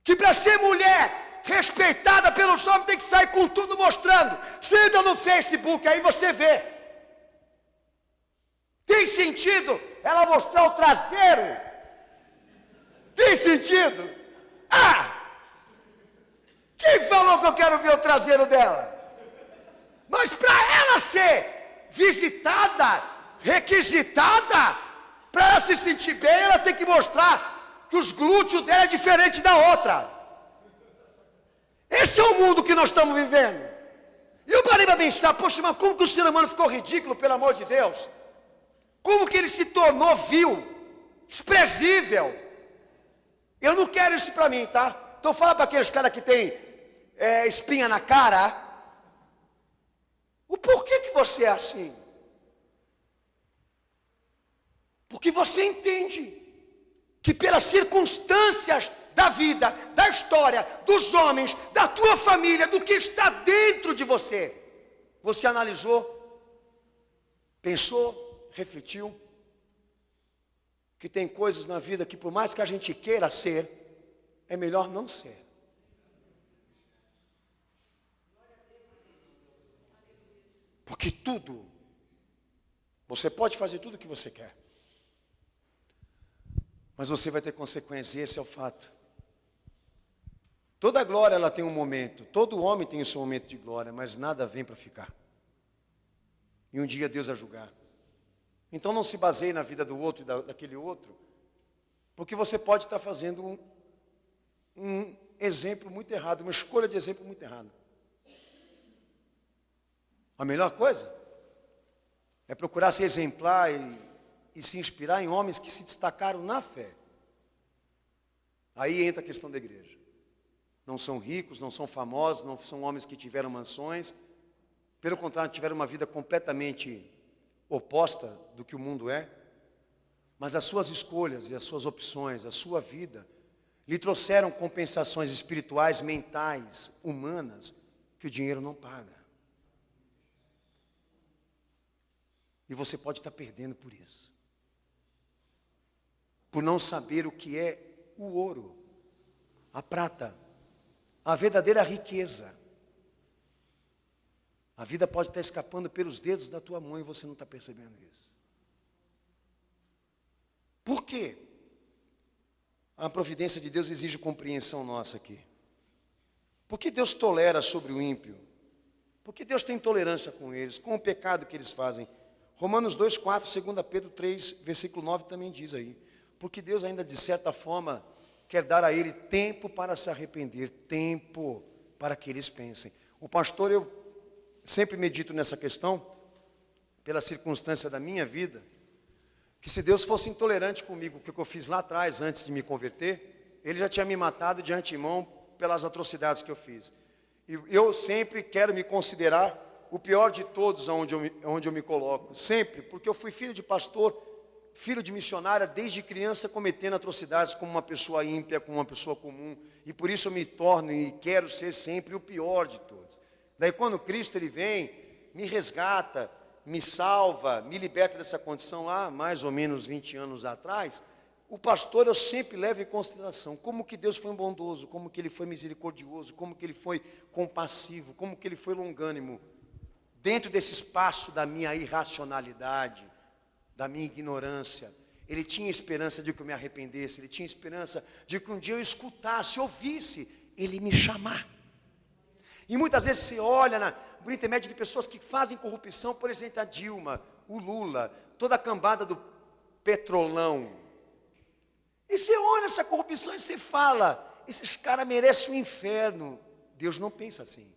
Que para ser mulher respeitada pelos homens tem que sair com tudo mostrando. Você entra no Facebook, aí você vê. Tem sentido ela mostrar o traseiro? Tem sentido? Quem falou que eu quero ver o traseiro dela? Mas para ela ser visitada, requisitada, para ela se sentir bem, ela tem que mostrar que os glúteos dela é diferente da outra. Esse é o mundo que nós estamos vivendo. E eu parei para pensar: poxa, mas como que o ser humano ficou ridículo, pelo amor de Deus? Como que ele se tornou vil, desprezível? Eu não quero isso para mim, tá? Então fala para aqueles caras que tem espinha na cara, o porquê que você é assim? Porque você entende que pelas circunstâncias da vida, da história, dos homens, da tua família, do que está dentro de você, você analisou, pensou, refletiu, que tem coisas na vida que por mais que a gente queira ser, é melhor não ser. Porque tudo, você pode fazer tudo o que você quer, mas você vai ter consequências, esse é o fato. Toda glória ela tem um momento, todo homem tem o seu momento de glória, mas nada vem para ficar. E um dia Deus vai julgar. Então não se baseie na vida do outro e daquele outro, porque você pode estar fazendo um exemplo muito errado, uma escolha de exemplo muito errada. A melhor coisa é procurar ser exemplar e se inspirar em homens que se destacaram na fé. Aí entra a questão da igreja. Não são ricos, não são famosos, não são homens que tiveram mansões. Pelo contrário, tiveram uma vida completamente oposta do que o mundo é. Mas as suas escolhas e as suas opções, a sua vida, lhe trouxeram compensações espirituais, mentais, humanas, que o dinheiro não paga. E você pode estar perdendo por isso. Por não saber o que é o ouro, a prata, a verdadeira riqueza. A vida pode estar escapando pelos dedos da tua mão e você não está percebendo isso. Por quê? A providência de Deus exige compreensão nossa aqui. Por que Deus tolera sobre o ímpio? Porque Deus tem tolerância com eles, com o pecado que eles fazem. Romanos 2,4, 2 Pedro 3, versículo 9 também diz aí. Porque Deus ainda de certa forma quer dar a ele tempo para se arrepender, tempo para que eles pensem. O pastor, eu sempre medito nessa questão, pela circunstância da minha vida, que se Deus fosse intolerante comigo, o que eu fiz lá atrás, antes de me converter, Ele já tinha me matado de antemão pelas atrocidades que eu fiz. E eu sempre quero me considerar o pior de todos onde eu me coloco, sempre, porque eu fui filho de pastor, filho de missionária, desde criança cometendo atrocidades como uma pessoa ímpia, como uma pessoa comum, e por isso eu me torno e quero ser sempre o pior de todos. Daí quando Cristo Ele vem, me resgata, me salva, me liberta dessa condição lá, mais ou menos 20 anos atrás, o pastor eu sempre levo em consideração como que Deus foi bondoso, como que Ele foi misericordioso, como que Ele foi compassivo, como que Ele foi longânimo, dentro desse espaço da minha irracionalidade, da minha ignorância. Ele tinha esperança de que eu me arrependesse, Ele tinha esperança de que um dia eu escutasse, ouvisse Ele me chamar. E muitas vezes você olha por intermédio de pessoas que fazem corrupção, por exemplo, a Dilma, o Lula, toda a cambada do petrolão. E você olha essa corrupção e você fala, esses caras merecem o inferno. Deus não pensa assim.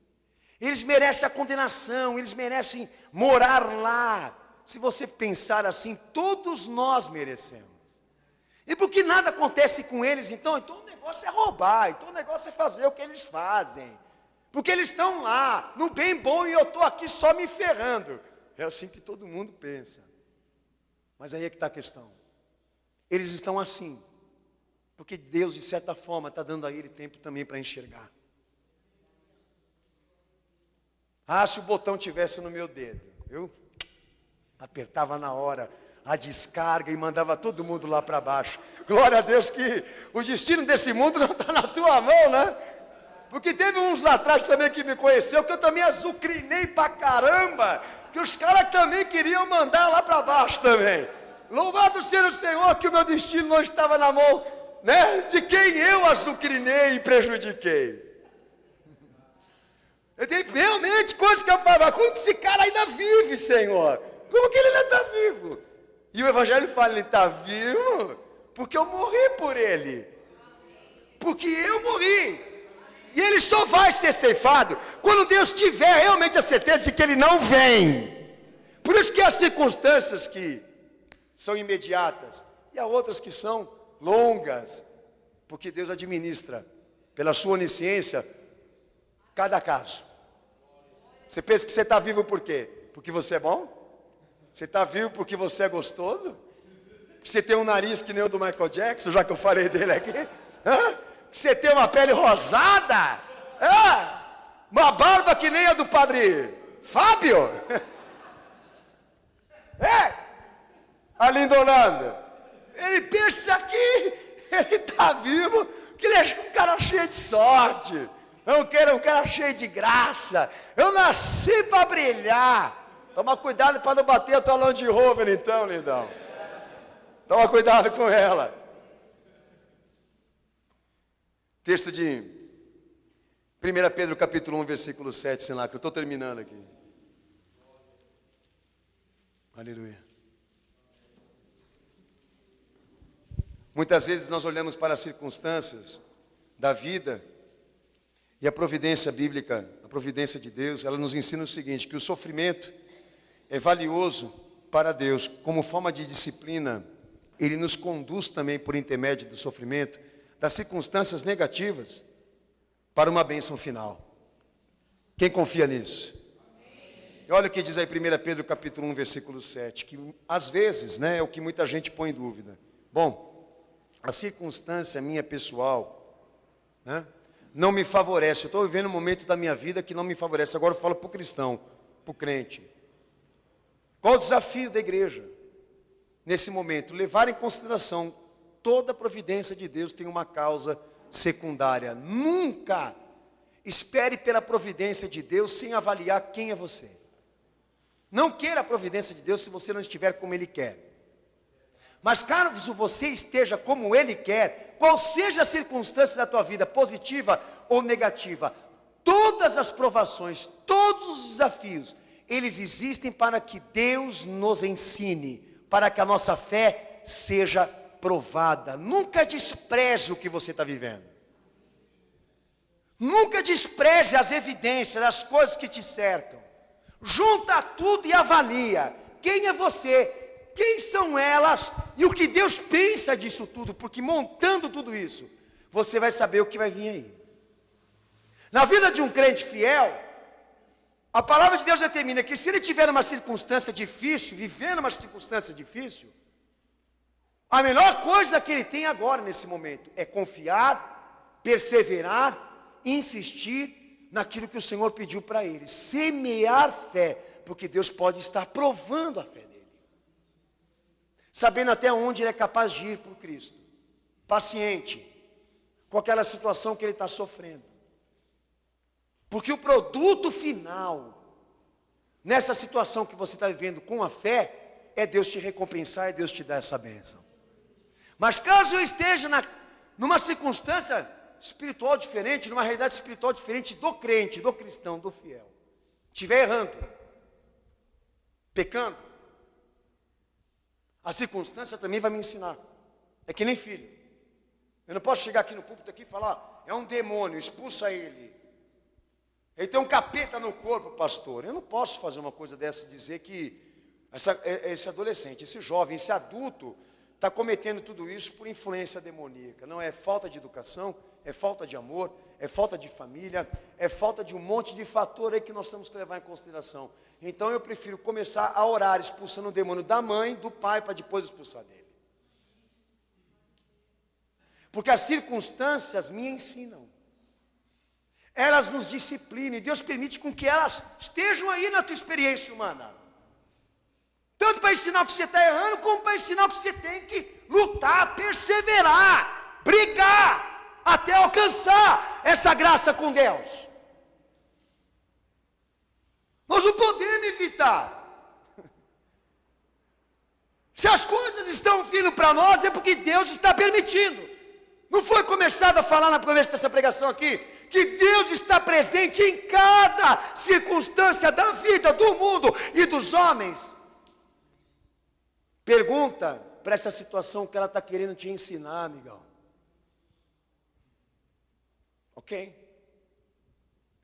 Eles merecem a condenação, eles merecem morar lá. Se você pensar assim, todos nós merecemos. E porque nada acontece com eles, então o negócio é roubar, então o negócio é fazer o que eles fazem. Porque eles estão lá, no bem bom, e eu estou aqui só me ferrando. É assim que todo mundo pensa. Mas aí é que está a questão. Eles estão assim, porque Deus, de certa forma, está dando a ele tempo também para enxergar. Ah, se o botão tivesse no meu dedo, eu apertava na hora a descarga e mandava todo mundo lá para baixo. Glória a Deus que o destino desse mundo não está na tua mão, né? Porque teve uns lá atrás também que me conheceu, que eu também azucrinei pra caramba, que os caras também queriam mandar lá para baixo também. Louvado seja o Senhor que o meu destino não estava na mão, né, de quem eu azucrinei e prejudiquei. Eu tenho realmente coisas que eu falo, como que esse cara ainda vive, Senhor? Como que ele ainda está vivo? E o Evangelho fala, ele está vivo porque eu morri por ele. Porque eu morri. E ele só vai ser ceifado quando Deus tiver realmente a certeza de que ele não vem. Por isso que há circunstâncias que são imediatas e há outras que são longas, porque Deus administra, pela sua onisciência, cada caso. Você pensa que você está vivo por quê? Porque você é bom? Você está vivo porque você é gostoso? Porque você tem um nariz que nem o do Michael Jackson, já que eu falei dele aqui? Hã? Que você tem uma pele rosada? Uma barba que nem a do padre Fábio? A Lindolanda. Ele pensa que ele está vivo, que ele é um cara cheio de sorte. Eu quero um cara cheio de graça. Eu nasci para brilhar. Toma cuidado para não bater a tua Land Rover então, lindão. Toma cuidado com ela. Texto de 1 Pedro capítulo 1, versículo 7, sei lá, que eu estou terminando aqui. Aleluia. Muitas vezes nós olhamos para as circunstâncias da vida e a providência bíblica, a providência de Deus, ela nos ensina o seguinte, que o sofrimento é valioso para Deus, como forma de disciplina, ele nos conduz também por intermédio do sofrimento, das circunstâncias negativas, para uma bênção final. Quem confia nisso? E olha o que diz aí 1 Pedro capítulo 1, versículo 7, que às vezes, é o que muita gente põe em dúvida. Bom, a circunstância minha pessoal, não me favorece. Eu estou vivendo um momento da minha vida que não me favorece. Agora eu falo para o cristão, para o crente. Qual o desafio da igreja? Nesse momento, levar em consideração toda a providência de Deus tem uma causa secundária. Nunca espere pela providência de Deus sem avaliar quem é você. Não queira a providência de Deus se você não estiver como Ele quer. Mas caso você esteja como Ele quer, qual seja a circunstância da tua vida, positiva ou negativa, todas as provações, todos os desafios, eles existem para que Deus nos ensine, para que a nossa fé seja provada. Nunca despreze o que você está vivendo. Nunca despreze as evidências, as coisas que te cercam. Junta tudo e avalia. Quem é você? Quem são elas? E o que Deus pensa disso tudo? Porque montando tudo isso, você vai saber o que vai vir aí. Na vida de um crente fiel, a palavra de Deus determina que se ele tiver uma circunstância difícil, vivendo uma circunstância difícil, a melhor coisa que ele tem agora nesse momento é confiar, perseverar, insistir naquilo que o Senhor pediu para ele. Semear fé, porque Deus pode estar provando a fé dele. Sabendo até onde ele é capaz de ir por Cristo. Paciente com aquela situação que ele está sofrendo. Porque o produto final, nessa situação que você está vivendo com a fé, é Deus te recompensar, é Deus te dar essa bênção. Mas caso eu esteja numa circunstância espiritual diferente, numa realidade espiritual diferente do crente, do cristão, do fiel, estiver errando, pecando, a circunstância também vai me ensinar. É que nem filho. Eu não posso chegar aqui no púlpito aqui e falar, é um demônio, expulsa ele. Ele tem um capeta no corpo, pastor. Eu não posso fazer uma coisa dessa e dizer que esse adolescente, esse jovem, esse adulto, está cometendo tudo isso por influência demoníaca. Não é falta de educação, é falta de amor, é falta de família, é falta de um monte de fator aí que nós temos que levar em consideração. Então eu prefiro começar a orar expulsando o demônio da mãe, do pai, para depois expulsar dele. Porque as circunstâncias me ensinam. Elas nos disciplinam e Deus permite com que elas estejam aí na tua experiência humana. Tanto para ensinar o que você está errando, como para ensinar o que você tem que lutar, perseverar, brigar, até alcançar essa graça com Deus. Nós não podemos evitar. Se as coisas estão vindo para nós, é porque Deus está permitindo. Não foi começado a falar na começo dessa pregação aqui, que Deus está presente em cada circunstância da vida, do mundo e dos homens. Pergunta para essa situação que ela está querendo te ensinar, amigão. Ok?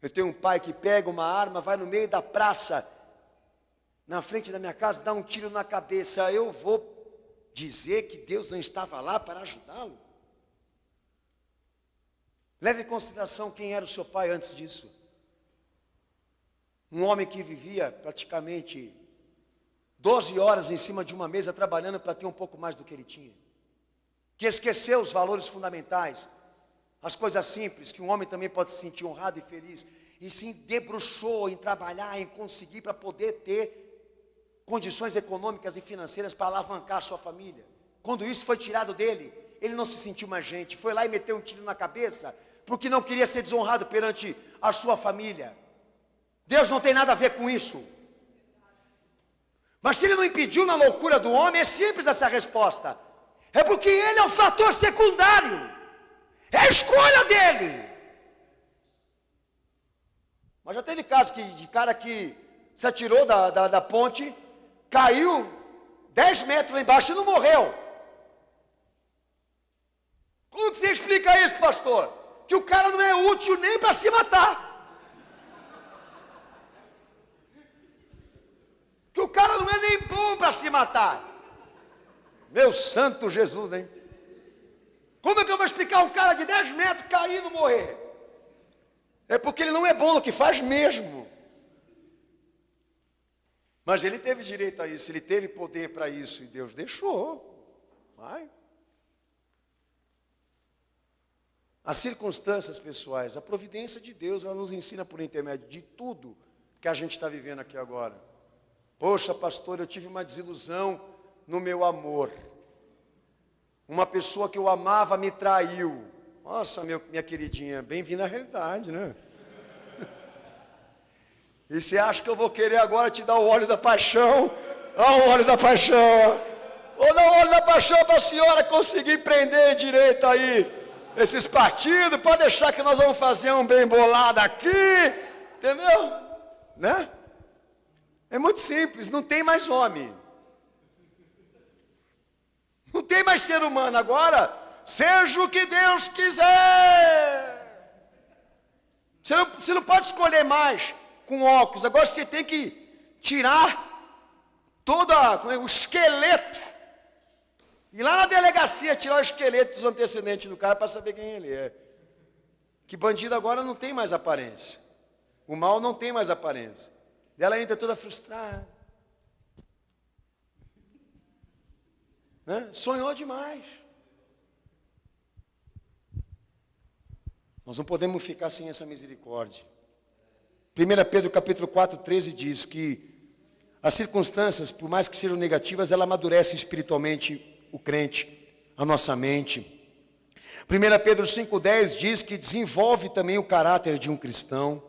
Eu tenho um pai que pega uma arma, vai no meio da praça, na frente da minha casa, dá um tiro na cabeça. Eu vou dizer que Deus não estava lá para ajudá-lo? Leve em consideração quem era o seu pai antes disso. Um homem que vivia praticamente 12 horas em cima de uma mesa trabalhando para ter um pouco mais do que ele tinha. Que esqueceu os valores fundamentais, as coisas simples, que um homem também pode se sentir honrado e feliz. E se debruçou em trabalhar, em conseguir para poder ter condições econômicas e financeiras para alavancar a sua família. Quando isso foi tirado dele, ele não se sentiu mais gente. Foi lá e meteu um tiro na cabeça, porque não queria ser desonrado perante a sua família. Deus não tem nada a ver com isso. Mas se ele não impediu na loucura do homem, é simples essa resposta. É porque ele é um fator secundário. É a escolha dele. Mas já teve casos de cara que se atirou da ponte, caiu 10 metros lá embaixo e não morreu. Como que você explica isso, pastor? Que o cara não é útil nem para se matar. Que o cara não é nem bom para se matar. Meu santo Jesus, hein? Como é que eu vou explicar um cara de 10 metros cair e não morrer? É porque ele não é bom no que faz mesmo. Mas ele teve direito a isso, ele teve poder para isso, e Deus deixou. Vai. As circunstâncias pessoais, a providência de Deus, ela nos ensina por intermédio de tudo que a gente está vivendo aqui agora. Poxa, pastor, eu tive uma desilusão no meu amor. Uma pessoa que eu amava me traiu. Nossa, minha queridinha, bem-vinda à realidade, né? E você acha que eu vou querer agora te dar o óleo da paixão? Olha o óleo da paixão. Vou dar o óleo da paixão para a senhora conseguir prender direito aí esses partidos, para deixar que nós vamos fazer um bem bolado aqui, entendeu? Né? É muito simples, não tem mais homem. Não tem mais ser humano agora, seja o que Deus quiser. Você não pode escolher mais com óculos, agora você tem que tirar todo o esqueleto. E lá na delegacia tirar o esqueleto dos antecedentes do cara para saber quem ele é. Que bandido agora não tem mais aparência. O mal não tem mais aparência. Ela entra toda frustrada. Né? Sonhou demais. Nós não podemos ficar sem essa misericórdia. 1 Pedro capítulo 4, 13 diz que as circunstâncias, por mais que sejam negativas, ela amadurece espiritualmente o crente, a nossa mente. 1 Pedro 5,10 diz que desenvolve também o caráter de um cristão.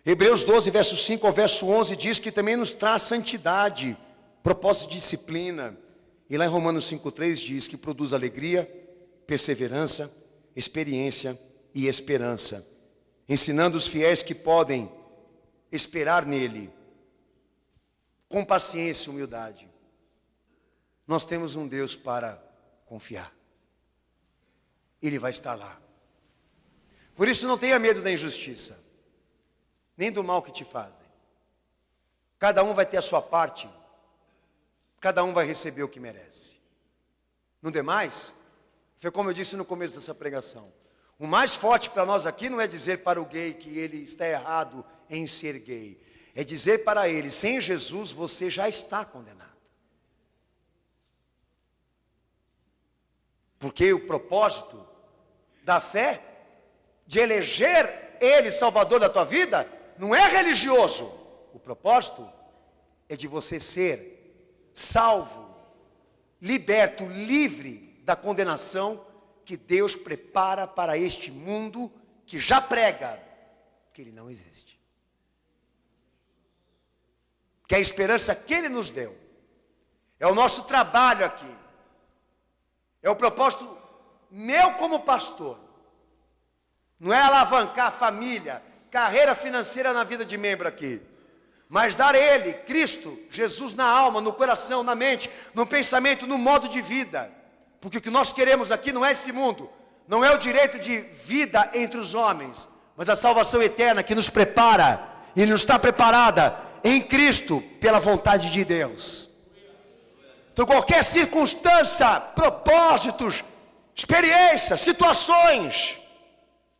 Hebreus 12, verso 5 ao verso 11 diz que também nos traz santidade, propósito de disciplina. E lá em Romanos 5,3 diz que produz alegria, perseverança, experiência e esperança, ensinando os fiéis que podem esperar nele, com paciência e humildade. Nós temos um Deus para confiar. Ele vai estar lá. Por isso não tenha medo da injustiça, nem do mal que te fazem. Cada um vai ter a sua parte, cada um vai receber o que merece. No demais, foi como eu disse no começo dessa pregação, o mais forte para nós aqui não é dizer para o gay que ele está errado em ser gay, é dizer para ele, sem Jesus você já está condenado. Porque o propósito da fé, de eleger Ele Salvador da tua vida, não é religioso. O propósito é de você ser salvo, liberto, livre da condenação que Deus prepara para este mundo que já prega que Ele não existe. Que é a esperança que Ele nos deu. É o nosso trabalho aqui. É o propósito meu como pastor. Não é alavancar a família, carreira financeira na vida de membro aqui. Mas dar Ele, Cristo, Jesus na alma, no coração, na mente, no pensamento, no modo de vida. Porque o que nós queremos aqui não é esse mundo. Não é o direito de vida entre os homens. Mas a salvação eterna que nos prepara. E nos está preparada em Cristo pela vontade de Deus. Então qualquer circunstância, propósitos, experiências, situações,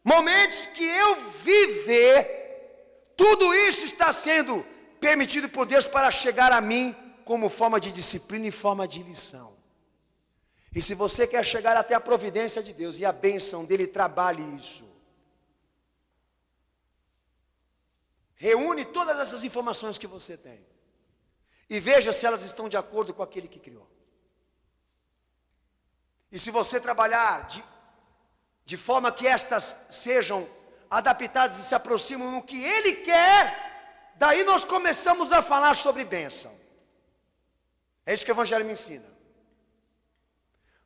momentos que eu viver, tudo isso está sendo permitido por Deus para chegar a mim como forma de disciplina e forma de lição. E se você quer chegar até a providência de Deus e a bênção dele, trabalhe isso. Reúne todas essas informações que você tem. E veja se elas estão de acordo com aquele que criou. E se você trabalhar de forma que estas sejam adaptadas e se aproximam no que Ele quer, daí nós começamos a falar sobre bênção. É isso que o Evangelho me ensina.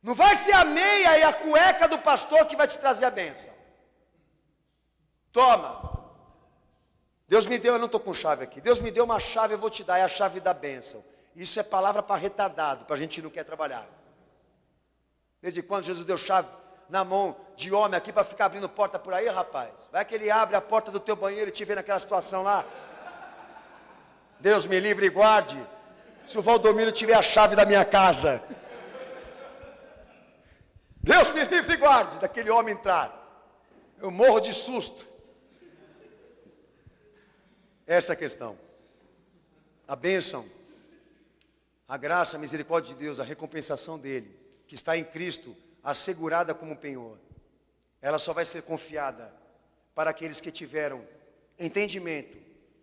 Não vai ser a meia e a cueca do pastor que vai te trazer a bênção. Toma. Deus me deu, eu não estou com chave aqui. Deus me deu uma chave, eu vou te dar, é a chave da bênção. Isso é palavra para retardado, para a gente que não quer trabalhar. Desde quando Jesus deu chave na mão de homem aqui para ficar abrindo porta por aí, rapaz? Vai que ele abre a porta do teu banheiro e te vê naquela situação lá. Deus me livre e guarde. Se o Valdomiro tiver a chave da minha casa. Deus me livre e guarde daquele homem entrar. Eu morro de susto. Essa é a questão. A bênção, a graça, a misericórdia de Deus, a recompensação dele, que está em Cristo, assegurada como penhor. ela só vai ser confiada para aqueles que tiveram entendimento,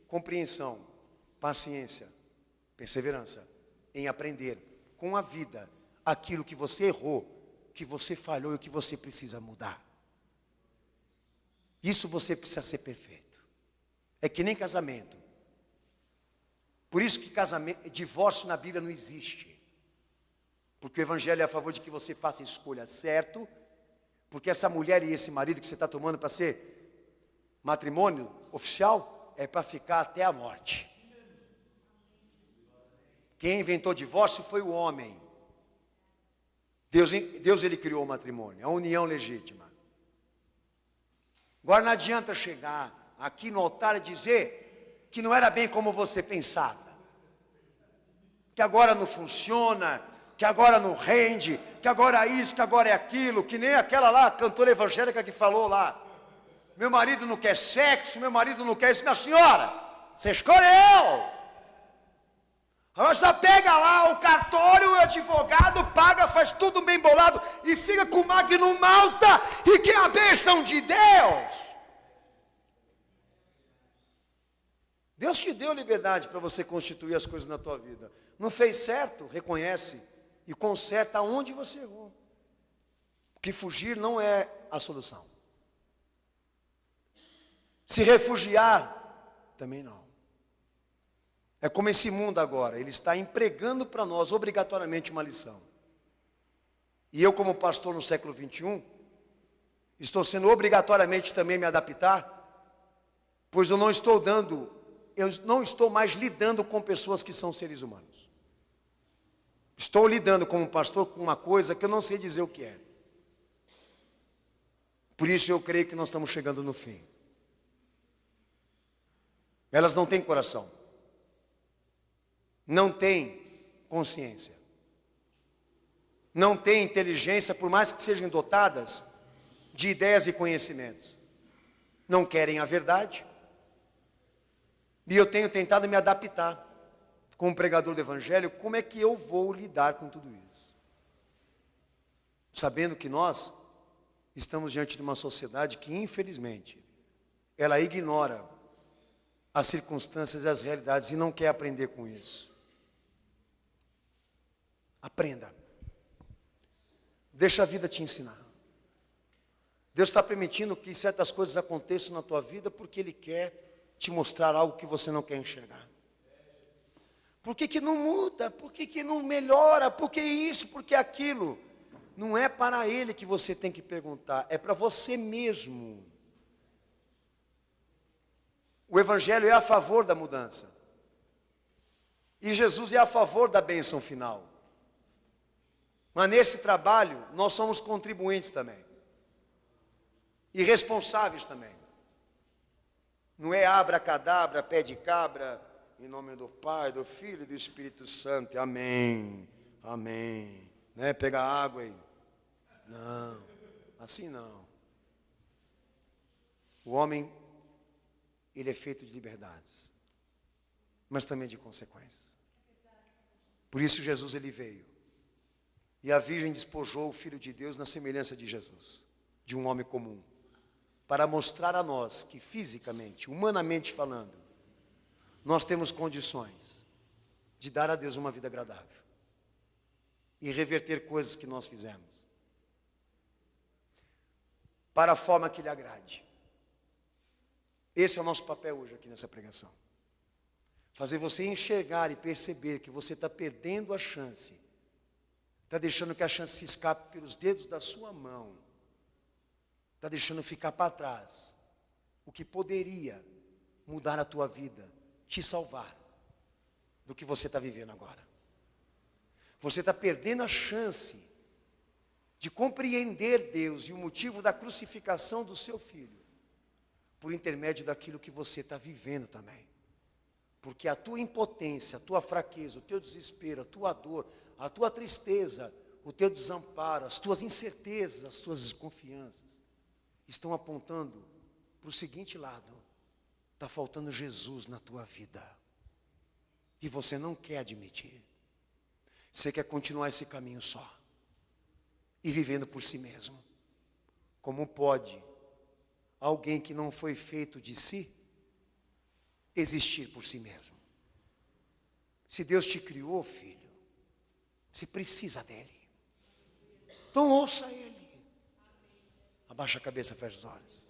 compreensão, paciência, perseverança em aprender com a vida aquilo que você errou, que você falhou e que você precisa mudar. Isso você precisa ser perfeito. É que nem casamento. Por isso que divórcio na Bíblia não existe. Porque o Evangelho é a favor de que você faça a escolha certa. Porque essa mulher e esse marido que você está tomando para ser matrimônio oficial, é para ficar até a morte. Quem inventou divórcio foi o homem. Deus ele criou o matrimônio, a união legítima. Agora não adianta chegar aqui no altar e dizer que não era bem como você pensava. Que agora não funciona, que agora não rende, que agora é isso, que agora é aquilo, que nem aquela lá, cantora evangélica que falou lá. Meu marido não quer sexo, meu marido não quer isso. Minha senhora, você escolheu. Agora só pega lá o cartório, o advogado, paga, faz tudo bem bolado e fica com o Magnum Malta e que é a bênção de Deus. Deus te deu liberdade para você constituir as coisas na tua vida. Não fez certo? Reconhece e conserta onde você errou. Porque fugir não é a solução. Se refugiar, também não. É como esse mundo agora, ele está empregando para nós obrigatoriamente uma lição. E eu como pastor no século 21, estou sendo obrigatoriamente também me adaptar, pois eu não estou mais lidando com pessoas que são seres humanos. Estou lidando como pastor com uma coisa que eu não sei dizer o que é. Por isso eu creio que nós estamos chegando no fim. Elas não têm coração. Não têm consciência. Não têm inteligência, por mais que sejam dotadas de ideias e conhecimentos. Não querem a verdade. E eu tenho tentado me adaptar, como pregador do Evangelho, como é que eu vou lidar com tudo isso? Sabendo que nós estamos diante de uma sociedade que, infelizmente, ela ignora as circunstâncias e as realidades e não quer aprender com isso. Aprenda. Deixa a vida te ensinar. Deus está permitindo que certas coisas aconteçam na tua vida porque Ele quer te mostrar algo que você não quer enxergar. Por que não muda? Por que não melhora? Por que isso? Por que aquilo? Não é para Ele que você tem que perguntar, é para você mesmo. O Evangelho é a favor da mudança. E Jesus é a favor da bênção final. Mas nesse trabalho, nós somos contribuintes também. E responsáveis também. Não é abracadabra, pé de cabra, em nome do Pai, do Filho e do Espírito Santo. Amém. Amém. Né? Pegar água aí. Não, assim não. O homem, ele é feito de liberdades, mas também de consequências. Por isso Jesus ele veio. E a Virgem despojou o Filho de Deus na semelhança de Jesus, de um homem comum, para mostrar a nós que fisicamente, humanamente falando, nós temos condições de dar a Deus uma vida agradável e reverter coisas que nós fizemos para a forma que lhe agrade. Esse é o nosso papel hoje aqui nessa pregação. Fazer você enxergar e perceber que você está perdendo a chance, está deixando que a chance se escape pelos dedos da sua mão, está deixando ficar para trás o que poderia mudar a tua vida, te salvar do que você está vivendo agora. Você está perdendo a chance de compreender Deus e o motivo da crucificação do seu filho, por intermédio daquilo que você está vivendo também. Porque a tua impotência, a tua fraqueza, o teu desespero, a tua dor, a tua tristeza, o teu desamparo, as tuas incertezas, as tuas desconfianças, estão apontando para o seguinte lado: está faltando Jesus na tua vida. E você não quer admitir. Você quer continuar esse caminho só. E vivendo por si mesmo. Como pode alguém que não foi feito de si existir por si mesmo? Se Deus te criou, filho, você precisa dele. Então ouça ele. Abaixa a cabeça, fecha os olhos.